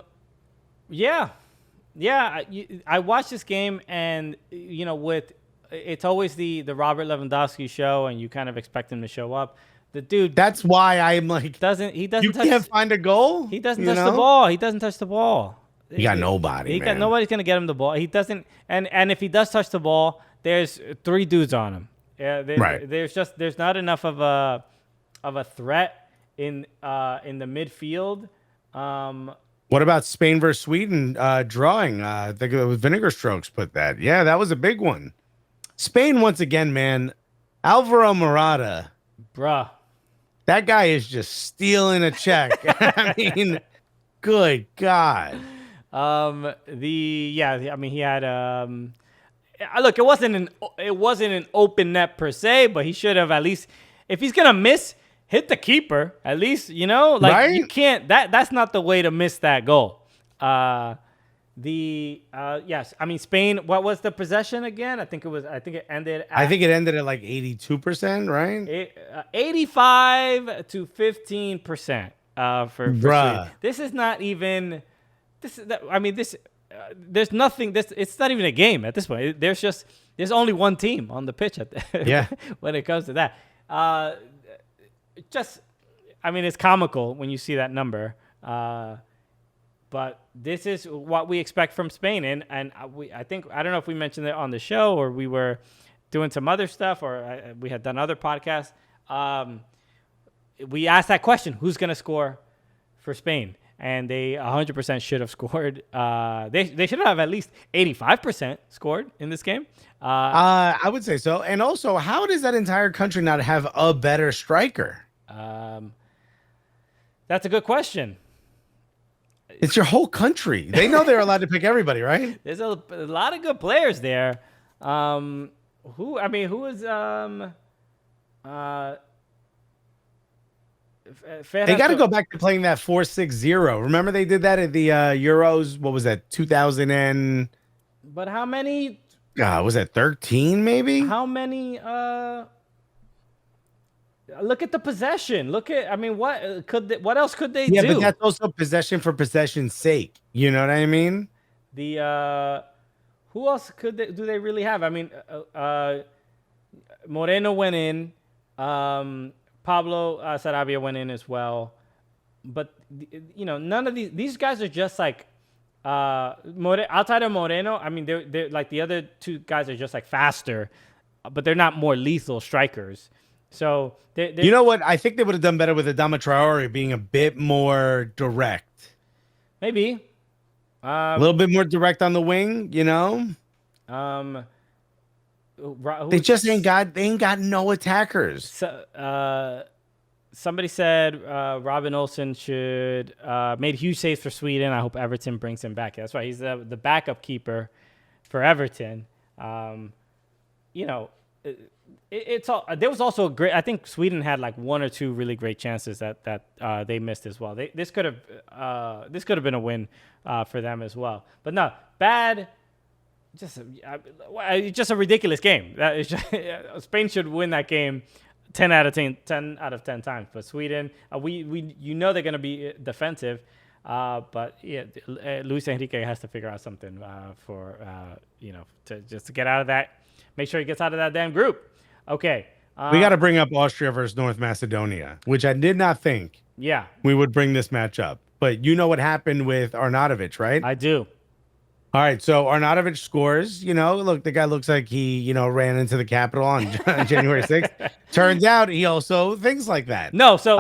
I watched this game, and it's always the Robert Lewandowski show, and you kind of expect him to show up. The dude That's why I'm like, he doesn't you touch, can't find a goal. he doesn't touch the ball. He doesn't touch the ball. You got nobody, man. Nobody's gonna get him the ball. He doesn't, and if he does touch the ball, there's 3 dudes on him. Yeah, Right. There's not enough of a threat in the midfield. What about Spain versus Sweden drawing? I think it was Vinegar Strokes put that. Yeah, that was a big one. Spain once again, man. Alvaro Morata, Bruh. that guy is just stealing a check. I mean, good God. I mean, he had look, it wasn't an open net per se, but he should have at least, if he's gonna miss, hit the keeper at least. You know, like Right? you can't. That's not the way to miss that goal. Yes, I mean Spain. What was the possession again? I think it ended. I think it ended at like 82%, right? 85 to 15% for Bruh. Sweden. This is not even. There's nothing. It's not even a game at this point. There's only one team on the pitch Yeah. when it comes to that. It's comical when you see that number. But this is what we expect from Spain, and I think I don't know if we mentioned it on the show or we were doing some other stuff or we had done other podcasts. We asked that question: who's going to score for Spain? And they 100% should have scored. They should have at least 85% scored in this game. I would say so. And also, how does that entire country not have a better striker? That's a good question. It's your whole country. They know they're allowed to pick everybody, right? There's a lot of good players there. Who is They got to go back to playing that 4-6-0. Remember they did that at the Euros? What was that? 2000 and But how many was that 13 maybe? How many look at the possession. What else could they do? Yeah, but that's also possession for possession's sake. You know what I mean? Who else do they really have? I mean, Moreno went in. Pablo Sarabia went in as well. But none of these guys are just like outside of Moreno. I mean, they're like the other 2 guys are just like faster, but they're not more lethal strikers. So you know what? I think they would have done better with Adama Traore being a bit more direct. Maybe a little bit more direct on the wing. They just ain't got no attackers. So, somebody said Robin Olsen should made huge saves for Sweden. I hope Everton brings him back. That's why he's the backup keeper for Everton. It's all. There was also a great. I think Sweden had like 1 or 2 really great chances that they missed as well. This could have been a win for them as well. But no, bad. Just a ridiculous game. Spain should win that game 10 out of 10 times. But Sweden, they're going to be defensive. But yeah, Luis Enrique has to figure out something to get out of that. Make sure he gets out of that damn group. Okay. We got to bring up Austria versus North Macedonia, which I did not think we would bring this match up. But you know what happened with Arnautovic, right? I do. All right, so Arnautovic scores. Look, the guy looks like he, ran into the Capitol on January 6th. Turns out he also thinks like that. No, so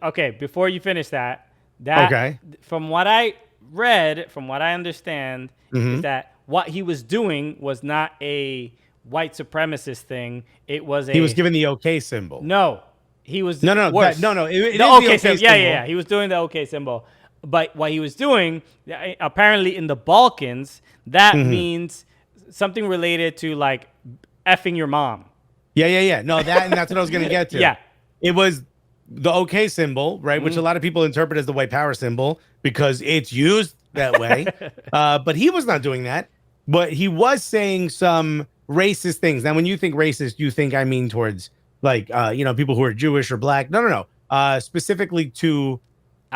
okay, before you finish that okay. From what I read, from what I understand, is that what he was doing was not a white supremacist thing. He was given the OK symbol. No, he was worse. The OK symbol. Yeah. He was doing the OK symbol. But what he was doing, apparently in the Balkans, that means something related to like effing your mom. Yeah. No, that's what I was going to get to. Yeah. It was the OK symbol, right? Which a lot of people interpret as the white power symbol because it's used that way. But he was not doing that. But he was saying some racist things. Now, when you think racist, you think I mean towards like, people who are Jewish or black. No. Specifically to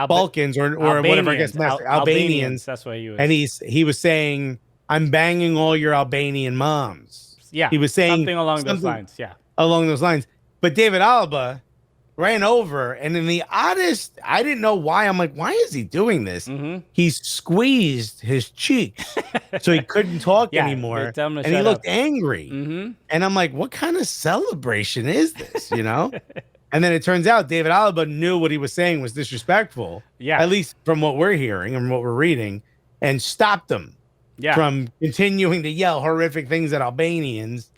Balkans or whatever, I guess, Albanians. That's what he was. And he was saying, I'm banging all your Albanian moms. Yeah. He was saying something along those lines. Yeah. Along those lines. But David Alaba ran over, and in the oddest, I didn't know why. I'm like, why is he doing this? He squeezed his cheeks so he couldn't talk anymore, tell him to and he shut looked up. angry. And I'm like, what kind of celebration is this? You know? And then it turns out David Alaba knew what he was saying was disrespectful. Yeah. At least from what we're hearing and what we're reading, and stopped him from continuing to yell horrific things at Albanians.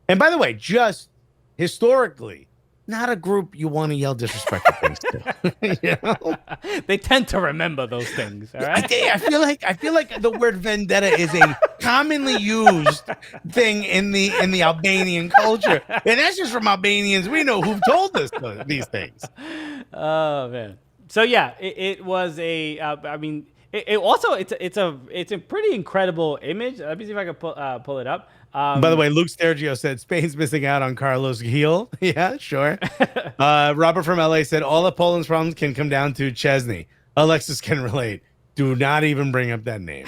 And by the way, just historically, not a group you want to yell disrespectful things to. You know? They tend to remember those things. All right. I feel like the word vendetta is a commonly used thing in the Albanian culture, and that's just from Albanians we know who've told us these things. Oh man. So yeah, it was a. I mean, it also it's a pretty incredible image. Let me see if I can pull it up. By the way, Luke Stergio said Spain's missing out on Carlos Gil. Yeah, sure. Robert from LA said all of Poland's problems can come down to Chesney. Alexis can relate. Do not even bring up that name.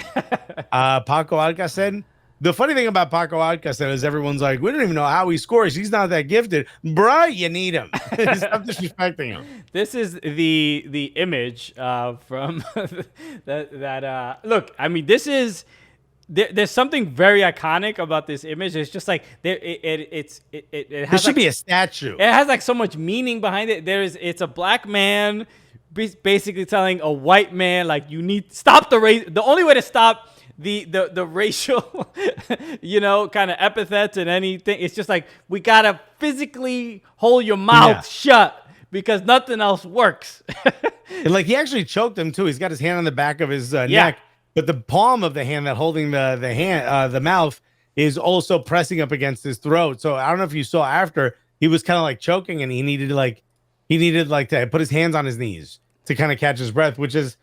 Paco Alca said, the funny thing about Paco Alca said is everyone's like, we don't even know how he scores. He's not that gifted. Bruh, you need him. Stop disrespecting him. This is the image from that. Look, I mean, this is. There's something very iconic about this image. It's just like it has. There should be a statue. It has like so much meaning behind it. It's a black man basically telling a white man like you need stop the race. The only way to stop the racial, kind of epithets and anything. It's just like we gotta physically hold your mouth shut because nothing else works. And like he actually choked him too. He's got his hand on the back of his neck. But the palm of the hand that holding the mouth is also pressing up against his throat. So I don't know if you saw after he was kind of like choking and he needed to put his hands on his knees to kind of catch his breath, which is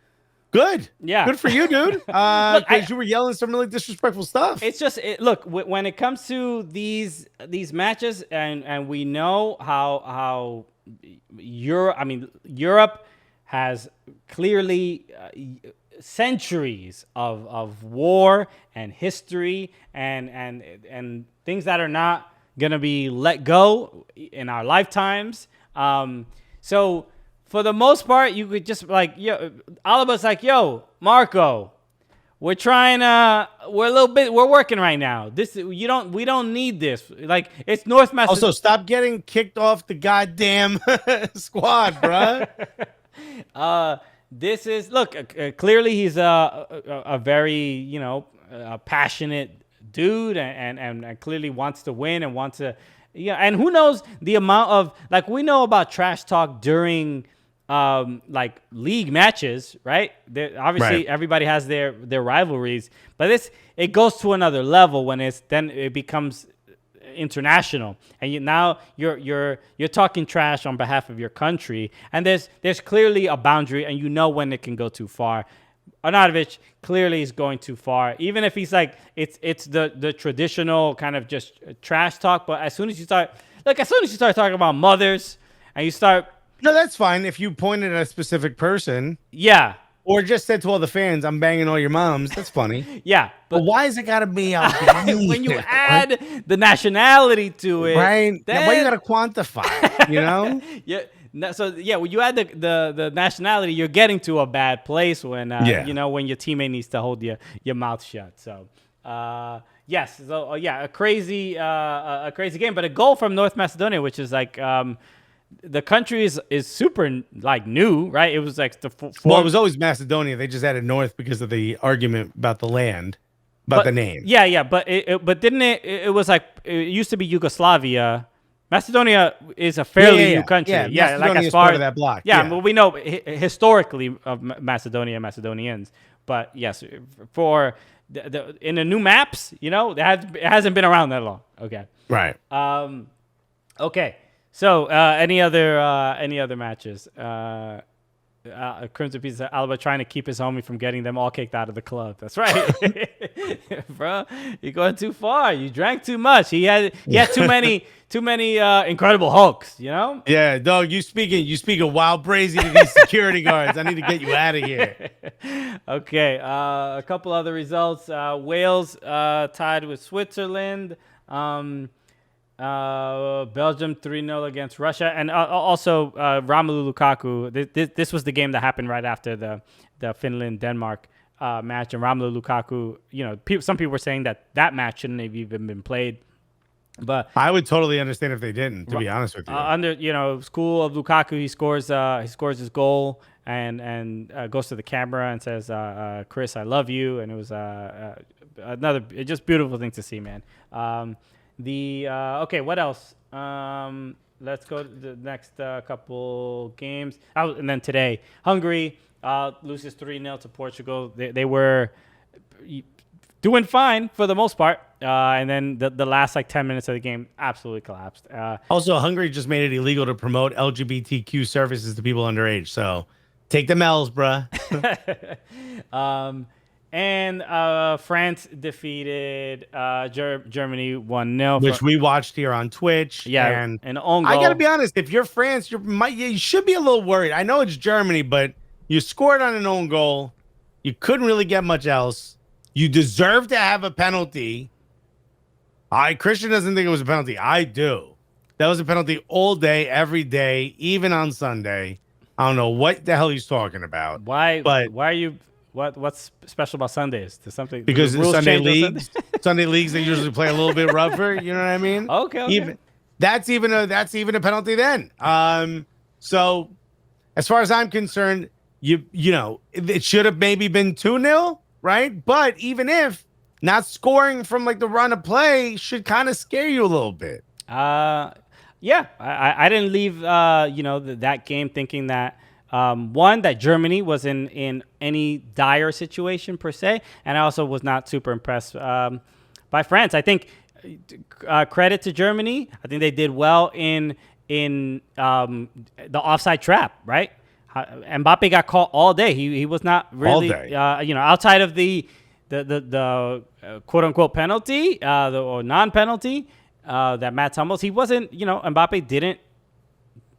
good. Yeah. Good for you, dude. Because you were yelling some really disrespectful stuff. It's just, look, when it comes to these matches and we know how Europe has clearly centuries of war and history and things that are not gonna be let go in our lifetimes. So for the most part, you could just like, Alaba's like, Marco, we're working right now. We don't need this. Like it's North Macedonia. Also, stop getting kicked off the goddamn squad, bruh. This is clearly he's a very passionate dude and clearly wants to win and wants to and who knows the amount of we know about trash talk during league matches, right? Obviously everybody has their rivalries, but it goes to another level when it becomes international, and you're talking trash on behalf of your country, and there's clearly a boundary, and when it can go too far. Arnautovic clearly is going too far, even if he's like it's the traditional kind of just trash talk. But as soon as you start talking about mothers, and you start, no, that's fine if you pointed at a specific person, or just said to all the fans, I'm banging all your moms. That's funny. Yeah. But why is it got to be when you add the nationality to it? Right. Now, why you got to quantify, when you add the nationality, you're getting to a bad place when, when your teammate needs to hold your mouth shut. So, yes. So, a crazy game. But a goal from North Macedonia, which is like... the country is super new, right? It was like it was always Macedonia. They just added North because of the argument about the land, the name. Yeah. But didn't it? It was like it used to be Yugoslavia. Macedonia is a fairly new country. Yeah, like as far as that block. Yeah, well, we know historically of Macedonia and Macedonians, but yes, for in the new maps, it hasn't been around that long. Okay. Right. Okay. So, any other matches? Crimson Pizza Alaba trying to keep his homie from getting them all kicked out of the club. That's right, bro. You're going too far. You drank too much. He had too many Incredible Hulks. Yeah, dog. You speaking wild crazy to these security guards. I need to get you out of here. Okay. A couple other results. Wales tied with Switzerland. Belgium 3-0 against Russia, and also Romelu Lukaku. This was the game that happened right after the Finland-Denmark match, and Romelu Lukaku. Some people were saying that match shouldn't have even been played, but I would totally understand if they didn't. To be honest with you, under school of Lukaku, he scores his goal and goes to the camera and says, "Chris, I love you," and it was another just beautiful thing to see, man. Okay, what else? Let's go to the next couple games. And then today, Hungary loses 3-0 to Portugal. They were doing fine for the most part, and then the last 10 minutes of the game absolutely collapsed. Also, Hungary just made it illegal to promote LGBTQ services to people underage. So take the L's, bruh. And France defeated Germany 1-0. Which we watched here on Twitch. Yeah, and an own goal. I got to be honest, if you're France, you should be a little worried. I know it's Germany, but you scored on an own goal. You couldn't really get much else. You deserve to have a penalty. Christian doesn't think it was a penalty. I do. That was a penalty all day, every day, even on Sunday. I don't know what the hell he's talking about. Why are you... What's special about Sundays? Because Sunday leagues, they usually play a little bit rougher. You know what I mean? Okay. That's even a penalty then. So as far as I'm concerned, it should have maybe been 2-0, right? But even if not scoring from the run of play should kind of scare you a little bit. Yeah, I didn't leave that game thinking that. One, that Germany was in any dire situation per se, and I also was not super impressed by France. I think credit to Germany. I think they did well in the offside trap, right? Mbappe got caught all day. He was not really outside of the quote unquote penalty or non-penalty that Matt Hummels. He wasn't. Mbappe didn't.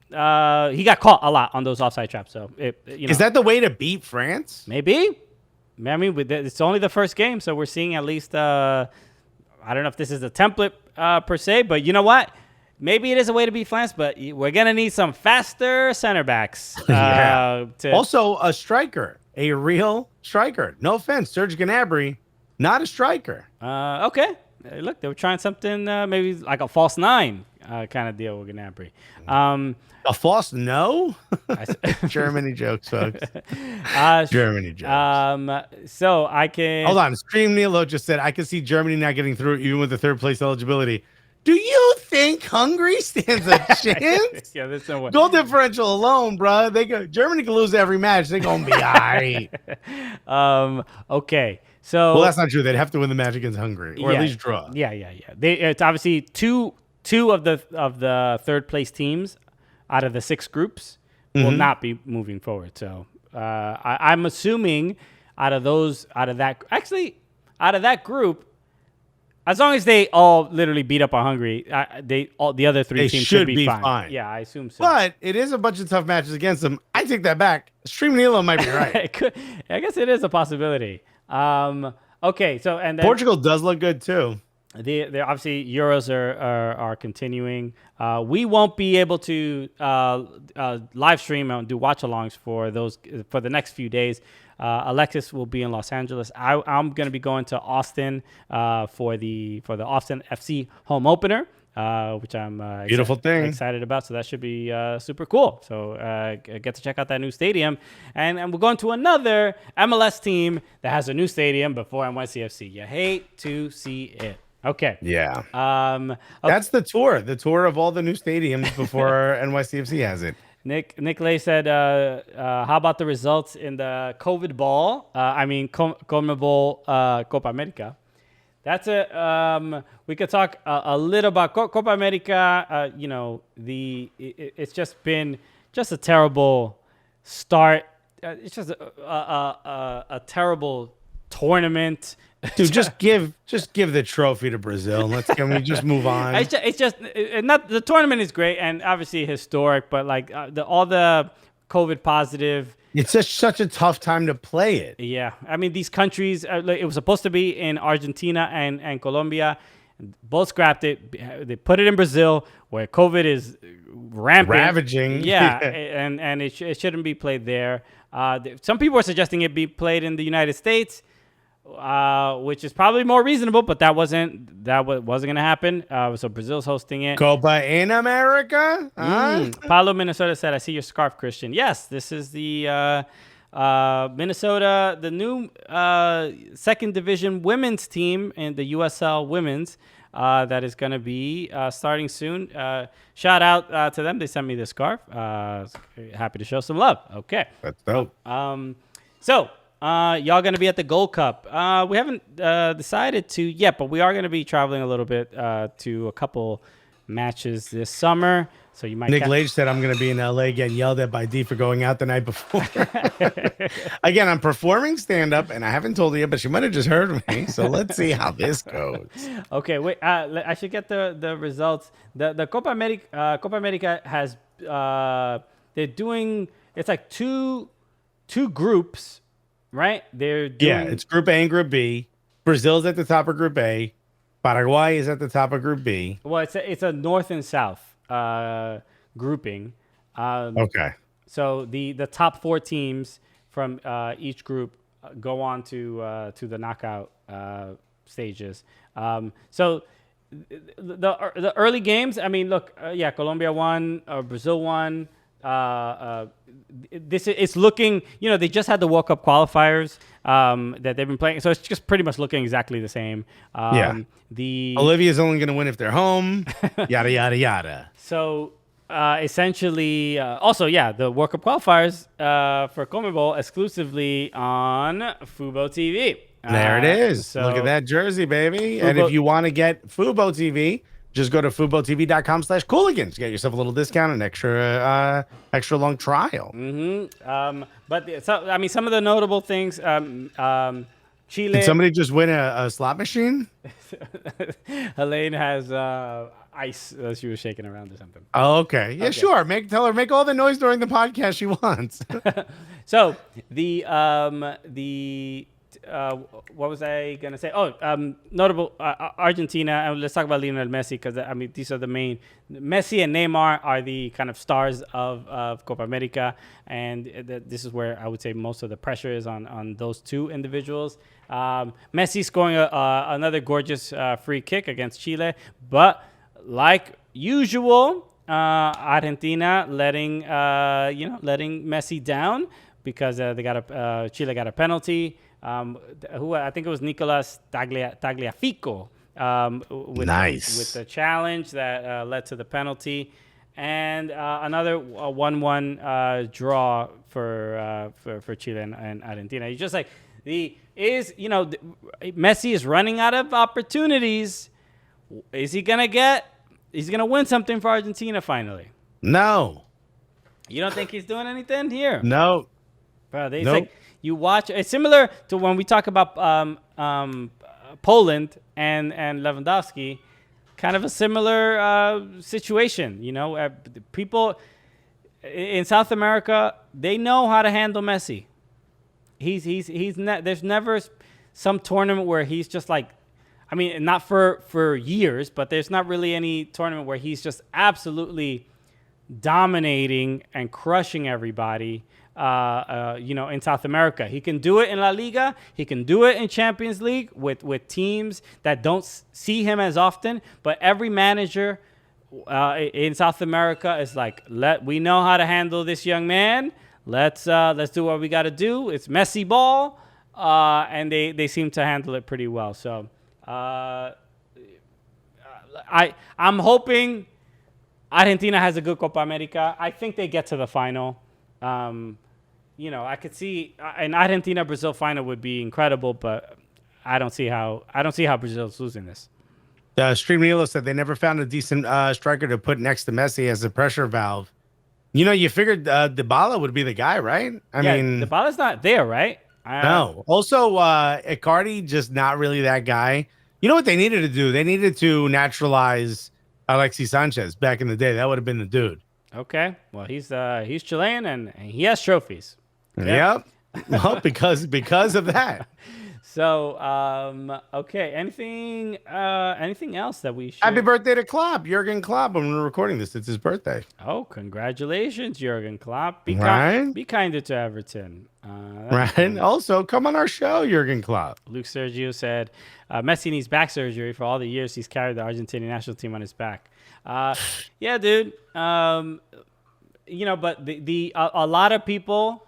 He got caught a lot on those offside traps. So, is that the way to beat France? Maybe. I mean, it's only the first game, so we're seeing at least. I don't know if this is a template per se, but you know what? Maybe it is a way to beat France, but we're gonna need some faster center backs. Also, a striker, a real striker. No offense, Serge Gnabry, not a striker. Okay. Look, they were trying something maybe like a false nine kind of deal with Gnabry. A false no? Germany jokes, folks. Germany jokes. So I can... Hold on. Stream Nilo just said, I can see Germany not getting through even with the third place eligibility. Do you think Hungary stands a chance? Yeah, there's no way. Goal differential alone, bro. Germany can lose every match. They're going to be all right. Okay. So... Well, that's not true. They'd have to win the match against Hungary, or at least draw. Yeah. It's obviously two of the third place teams out of the 6 groups will not be moving forward. So I'm assuming out of that group, as long as they all literally beat up on Hungary, the other 3 teams should be fine. Yeah, I assume so. But it is a bunch of tough matches against them. I take that back. Stream Nilo might be right. I guess it is a possibility. Okay, so and then Portugal does look good too. The obviously Euros are continuing. We won't be able to live stream and do watch-alongs for the next few days. Alexis will be in Los Angeles. I'm going to be going to Austin for the Austin FC home opener, which I'm excited about. So that should be super cool. So get to check out that new stadium, and we're going to another MLS team that has a new stadium before NYCFC. You hate to see it. Okay. Yeah. Okay. That's the tour of all the new stadiums before NYCFC has it. Nick Lay said, how about the results in the COVID ball? CONMEBOL Copa America. That's we could talk a little about Copa America. It's just been a terrible start. It's just a terrible tournament. Dude, just give the trophy to Brazil. Can we just move on? It's just not the tournament is great and obviously historic, but all the COVID positive. It's just such a tough time to play it. Yeah, I mean these countries. It was supposed to be in Argentina and Colombia. Both scrapped it. They put it in Brazil, where COVID is rampant, ravaging. Yeah, and it shouldn't be played there. Some people are suggesting it be played in the United States, which is probably more reasonable, but that wasn't going to happen. So Brazil's hosting it. Copa in America. Paulo, Minnesota said, "I see your scarf, Christian." Yes, this is the Minnesota, the new second division women's team in the USL Women's. That is going to be starting soon. Shout out to them. They sent me this scarf. Happy to show some love. Okay. That's dope. So y'all going to be at the Gold Cup. We haven't decided to yet, but we are going to be traveling a little bit to a couple matches this summer. So you might. Nick Lage said I'm going to be in LA getting yelled at by D for going out the night before. Again, I'm performing stand-up, and I haven't told her yet, but she might have just heard me. So let's see how this goes. Okay, wait. I should get the results. The Copa America has they're doing, it's like two groups, right? They're doing, it's Group A and Group B. Brazil's at the top of Group A. Paraguay is at the top of Group B. Well, it's a north and south grouping. Okay. So the top 4 teams from each group go on to the knockout stages. So the early games, I mean, look, Colombia won, Brazil won. It's looking, they just had the World Cup qualifiers that they've been playing, so it's just pretty much looking exactly the same. Olivia's only going to win if they're home. Yada yada yada. So essentially, also the World Cup qualifiers for CONMEBOL exclusively on Fubo TV. There it is. So look at that jersey, baby. And if you want to get Fubo TV, just go to FuboTV.com/Cooligans. Get yourself a little discount and extra long trial. But some of the notable things, Chile. Did somebody just win a slot machine? Helene has ice she was shaking around or something. Oh, okay. Yeah, sure. Tell her make all the noise during the podcast she wants. So the what was I gonna say? Notable Argentina. Let's talk about Lionel Messi, because these are the main. Messi and Neymar are the kind of stars of Copa America, and this is where I would say most of the pressure is on those two individuals. Messi scoring another gorgeous free kick against Chile, but like usual, Argentina letting Messi down because Chile got a penalty. Who I think it was Nicolas Tagliafico with the challenge that led to the penalty, and another 1-1 draw for Chile and Argentina. He's just like Messi is running out of opportunities. Is he gonna He's gonna win something for Argentina finally? No. You don't think he's doing anything here? No. Bro, it's like you watch. It's similar to when we talk about Poland and Lewandowski. Kind of a similar situation. People in South America, they know how to handle Messi. There's never some tournament where he's just like, not for years, but there's not really any tournament where he's just absolutely dominating and crushing everybody. In South America, he can do it in La Liga. He can do it in Champions League with teams that don't see him as often. But every manager in South America is like, we know how to handle this young man. Let's do what we got to do. It's Messi ball, and they seem to handle it pretty well. So I'm hoping Argentina has a good Copa America. I think they get to the final. I could see an Argentina-Brazil final would be incredible, but I don't see how Brazil's losing this. Stream Nilo said they never found a decent striker to put next to Messi as a pressure valve. You figured Dybala would be the guy, right? Dybala's not there, right? No. Also, Icardi, just not really that guy. You know what they needed to do? They needed to naturalize Alexis Sanchez back in the day. That would have been the dude. Okay. Well, he's Chilean and he has trophies. Yep. Well, because of that. So, okay. Anything else that we should? Happy birthday to Klopp, Jurgen Klopp. When we're recording this, it's his birthday. Oh, congratulations, Jurgen Klopp. Right? Be kinder to Everton. Right. Cool. Also, come on our show, Jurgen Klopp. Luke Sergio said, Messi needs back surgery for all the years he's carried the Argentinian national team on his back. Yeah, dude. But a lot of people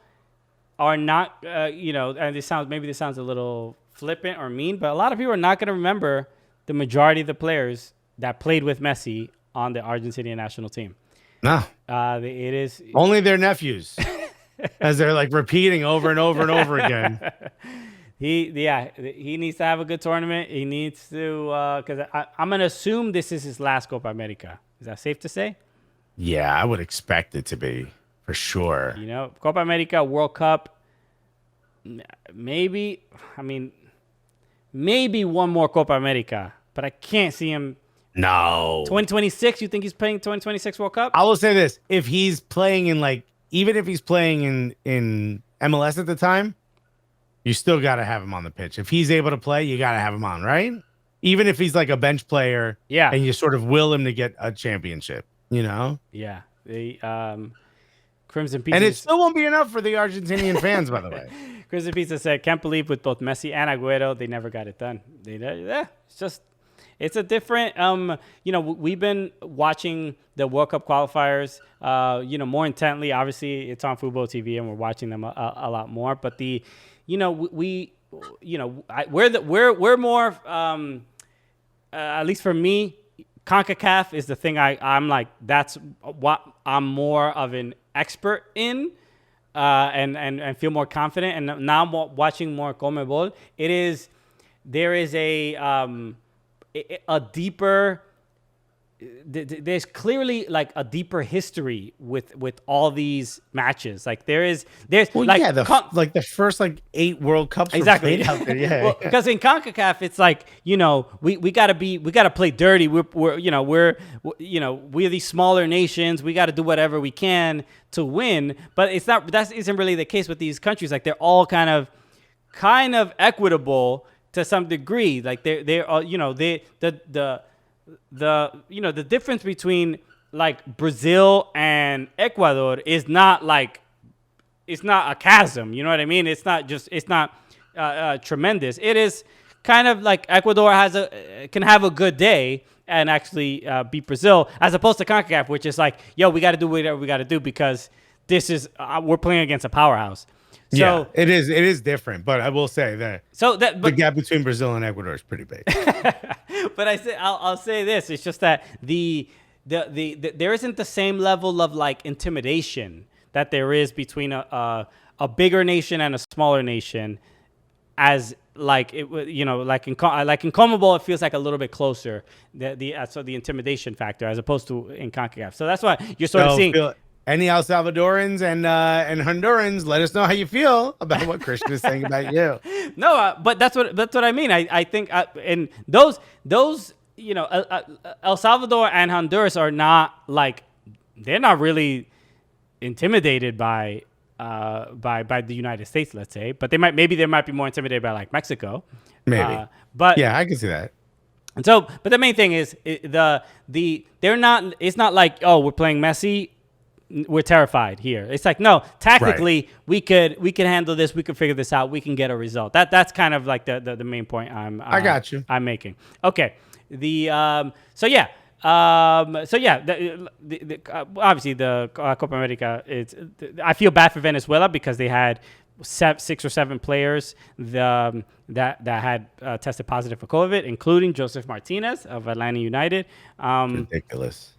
are not, and this sounds a little flippant or mean, but a lot of people are not going to remember the majority of the players that played with Messi on the Argentinian national team. No. It is only their nephews, as they're like repeating over and over and over again. He needs to have a good tournament. He needs to, because I'm going to assume this is his last Copa America. Is that safe to say? Yeah, I would expect it to be, for sure. Copa America, World Cup, maybe one more Copa America, but I can't see him. No. 2026, you think he's playing 2026 World Cup? I will say this. If he's playing even if he's playing in MLS at the time, you still got to have him on the pitch. If he's able to play, you got to have him on, right? Even if he's like a bench player, yeah, and you sort of will him to get a championship, Yeah. The Crimson Pizza. And it still won't be enough for the Argentinian fans, by the way. Crimson Pizza said, can't believe with both Messi and Agüero, they never got it done. It's a different, we've been watching the World Cup qualifiers, more intently. Obviously, it's on Fubo TV and we're watching them a lot more. But we're more, at least for me, CONCACAF is the thing I'm like, that's what I'm more of an expert in, and feel more confident. And now I'm watching more CONMEBOL. There is a deeper, there's clearly like a deeper history with all these matches. Like there's the first 8 World Cups exactly were played out there. Yeah, because in CONCACAF it's like we gotta play dirty. We're these smaller nations. We got to do whatever we can to win. But that isn't really the case with these countries. Like they're all kind of equitable to some degree. Like the difference between like Brazil and Ecuador is not like, it's not a chasm. You know what I mean? It's not tremendous. It is kind of like Ecuador can have a good day and actually beat Brazil, as opposed to CONCACAF, which is like, yo, we got to do whatever we got to do because this is we're playing against a powerhouse. So, yeah, it is different, but I will say that the gap between Brazil and Ecuador is pretty big. But I'll say this: it's just that the there isn't the same level of like intimidation that there is between a bigger nation and a smaller nation, as like it like in CONMEBOL it feels like a little bit closer so the intimidation factor as opposed to in CONCACAF. So that's why you're sort of seeing. Any El Salvadorans and Hondurans, let us know how you feel about what Christian is saying about you. No, but that's what I mean. I think and those El Salvador and Honduras are not like, they're not really intimidated by the United States, let's say, but they might be more intimidated by like Mexico. Maybe, but yeah, I can see that. And so, but the main thing is they're not. It's not like, oh, we're playing Messi, we're terrified here. It's like, no, tactically we could handle this. We could figure this out. We can get a result. That's kind of like the main point I got you. I'm making. Okay. Obviously the Copa America, I feel bad for Venezuela because they had 6 or 7 players that had tested positive for COVID, including Joseph Martinez of Atlanta United. Ridiculous.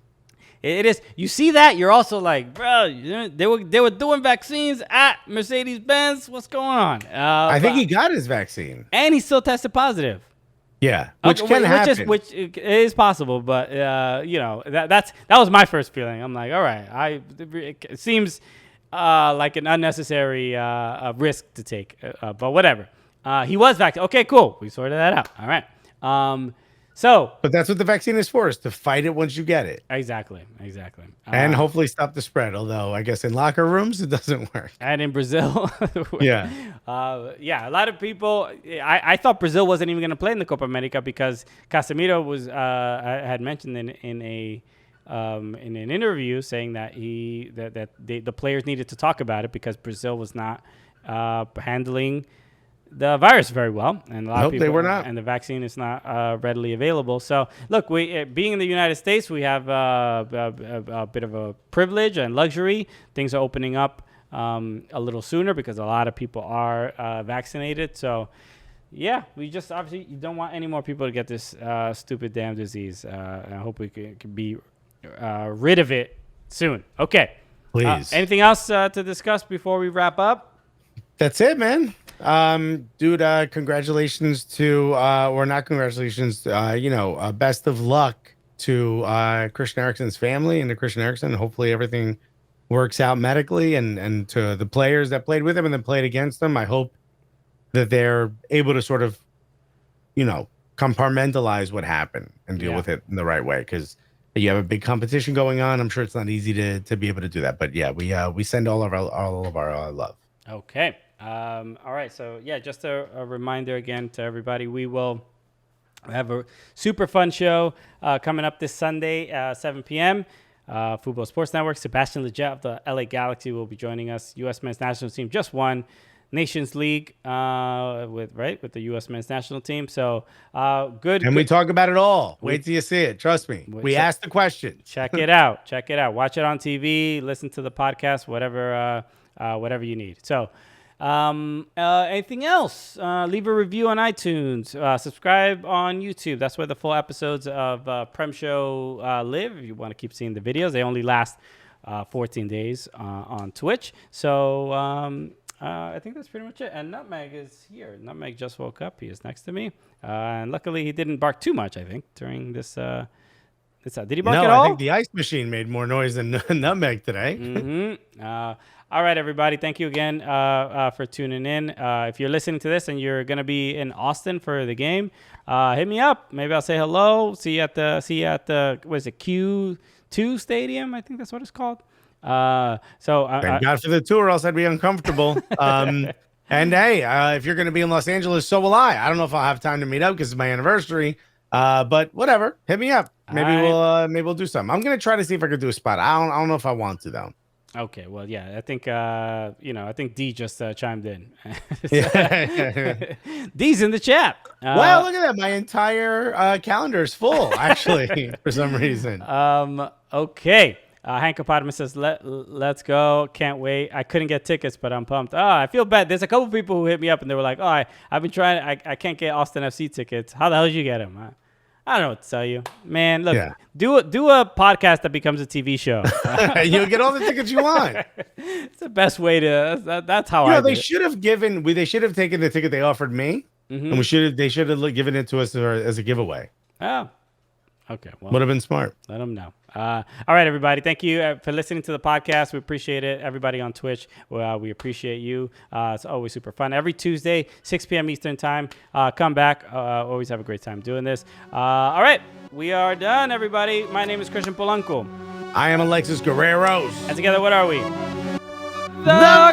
It is. You see that, you're also like, bro, they were doing vaccines at Mercedes-Benz. What's going on? I think he got his vaccine, and he still tested positive. Yeah, which can happen. Which is possible, but that was my first feeling. I'm like, all right, it seems like an unnecessary risk to take, but whatever. He was vaccinated. Okay, cool. We sorted that out. All right. So, But that's what the vaccine is for, is to fight it once you get it. exactly. And hopefully stop the spread. Although I guess in locker rooms, it doesn't work. And in Brazil, Yeah. a lot of people. I thought Brazil wasn't even going to play in the Copa America because Casemiro was had mentioned in an interview saying that the players needed to talk about it because Brazil was not handling the virus very well, and a lot of people they were not, and the vaccine is not readily available. So, look, we being in the United States, we have a bit of a privilege and luxury. Things are opening up a little sooner because a lot of people are vaccinated. So, yeah, we just obviously you don't want any more people to get this stupid damn disease. And I hope we can be rid of it soon. Okay, please. Anything else to discuss before we wrap up? That's it, man. Dude, congratulations to or not congratulations, best of luck to Christian Eriksen's family and to Christian Eriksen. Hopefully everything works out medically, and to the players that played with him and then played against him. I hope that they're able to sort of compartmentalize what happened and deal with it in the right way, because you have a big competition going on. I'm sure it's not easy to be able to do that, but yeah, we send all of our love. Okay. All right. So, yeah, just a reminder again to everybody, we will have a super fun show coming up this Sunday, 7 p.m. Football Sports Network. Sebastian Lletget of the LA Galaxy will be joining us. U.S. men's national team just won Nations League with the U.S. men's national team. So, good. And we talk about it all. Wait till you see it. Trust me. We asked the question. Check it out. Watch it on TV. Listen to the podcast. Whatever you need. So, anything else? Leave a review on iTunes. Subscribe on YouTube. That's where the full episodes of PREM Show live. If you want to keep seeing the videos, they only last 14 days on Twitch. So I think that's pretty much it. And Nutmeg is here. Nutmeg just woke up. He is next to me. And luckily, he didn't bark too much, I think, during this. Did he bark at all? I think the ice machine made more noise than Nutmeg today. Mm-hmm. All right, everybody. Thank you again for tuning in. If you're listening to this and you're going to be in Austin for the game, hit me up. Maybe I'll say hello. See you at the what is it, Q2 Stadium? I think that's what it's called. Thank God for the tour, else I'd be uncomfortable. And hey, if you're going to be in Los Angeles, so will I. I don't know if I'll have time to meet up because it's my anniversary. But whatever, hit me up. Maybe we'll do something. I'm going to try to see if I could do a spot. I don't know if I want to though. Okay, well, yeah, I think I think D just chimed in. D's in the chat. Wow, look at that! My entire calendar is full, actually, for some reason. Okay. Hank Opotamus says, let's go. Can't wait. I couldn't get tickets, but I'm pumped. I feel bad. There's a couple people who hit me up and they were like, I've been trying. I can't get Austin FC tickets. How the hell did you get them? I don't know what to tell you, man. Look, do a podcast that becomes a TV show. You'll get all the tickets you want. It's the best way to. That's how they should have given. They should have taken the ticket they offered me, and they should have given it to us as a giveaway. Oh, okay. Well, would have been smart. Let them know. All right, everybody. Thank you for listening to the podcast. We appreciate it. Everybody on Twitch, we appreciate you. It's always super fun. Every Tuesday, 6 p.m. Eastern time. Come back. Always have a great time doing this. All right. We are done, everybody. My name is Christian Polanco. I am Alexis Guerreros. And together, what are we? The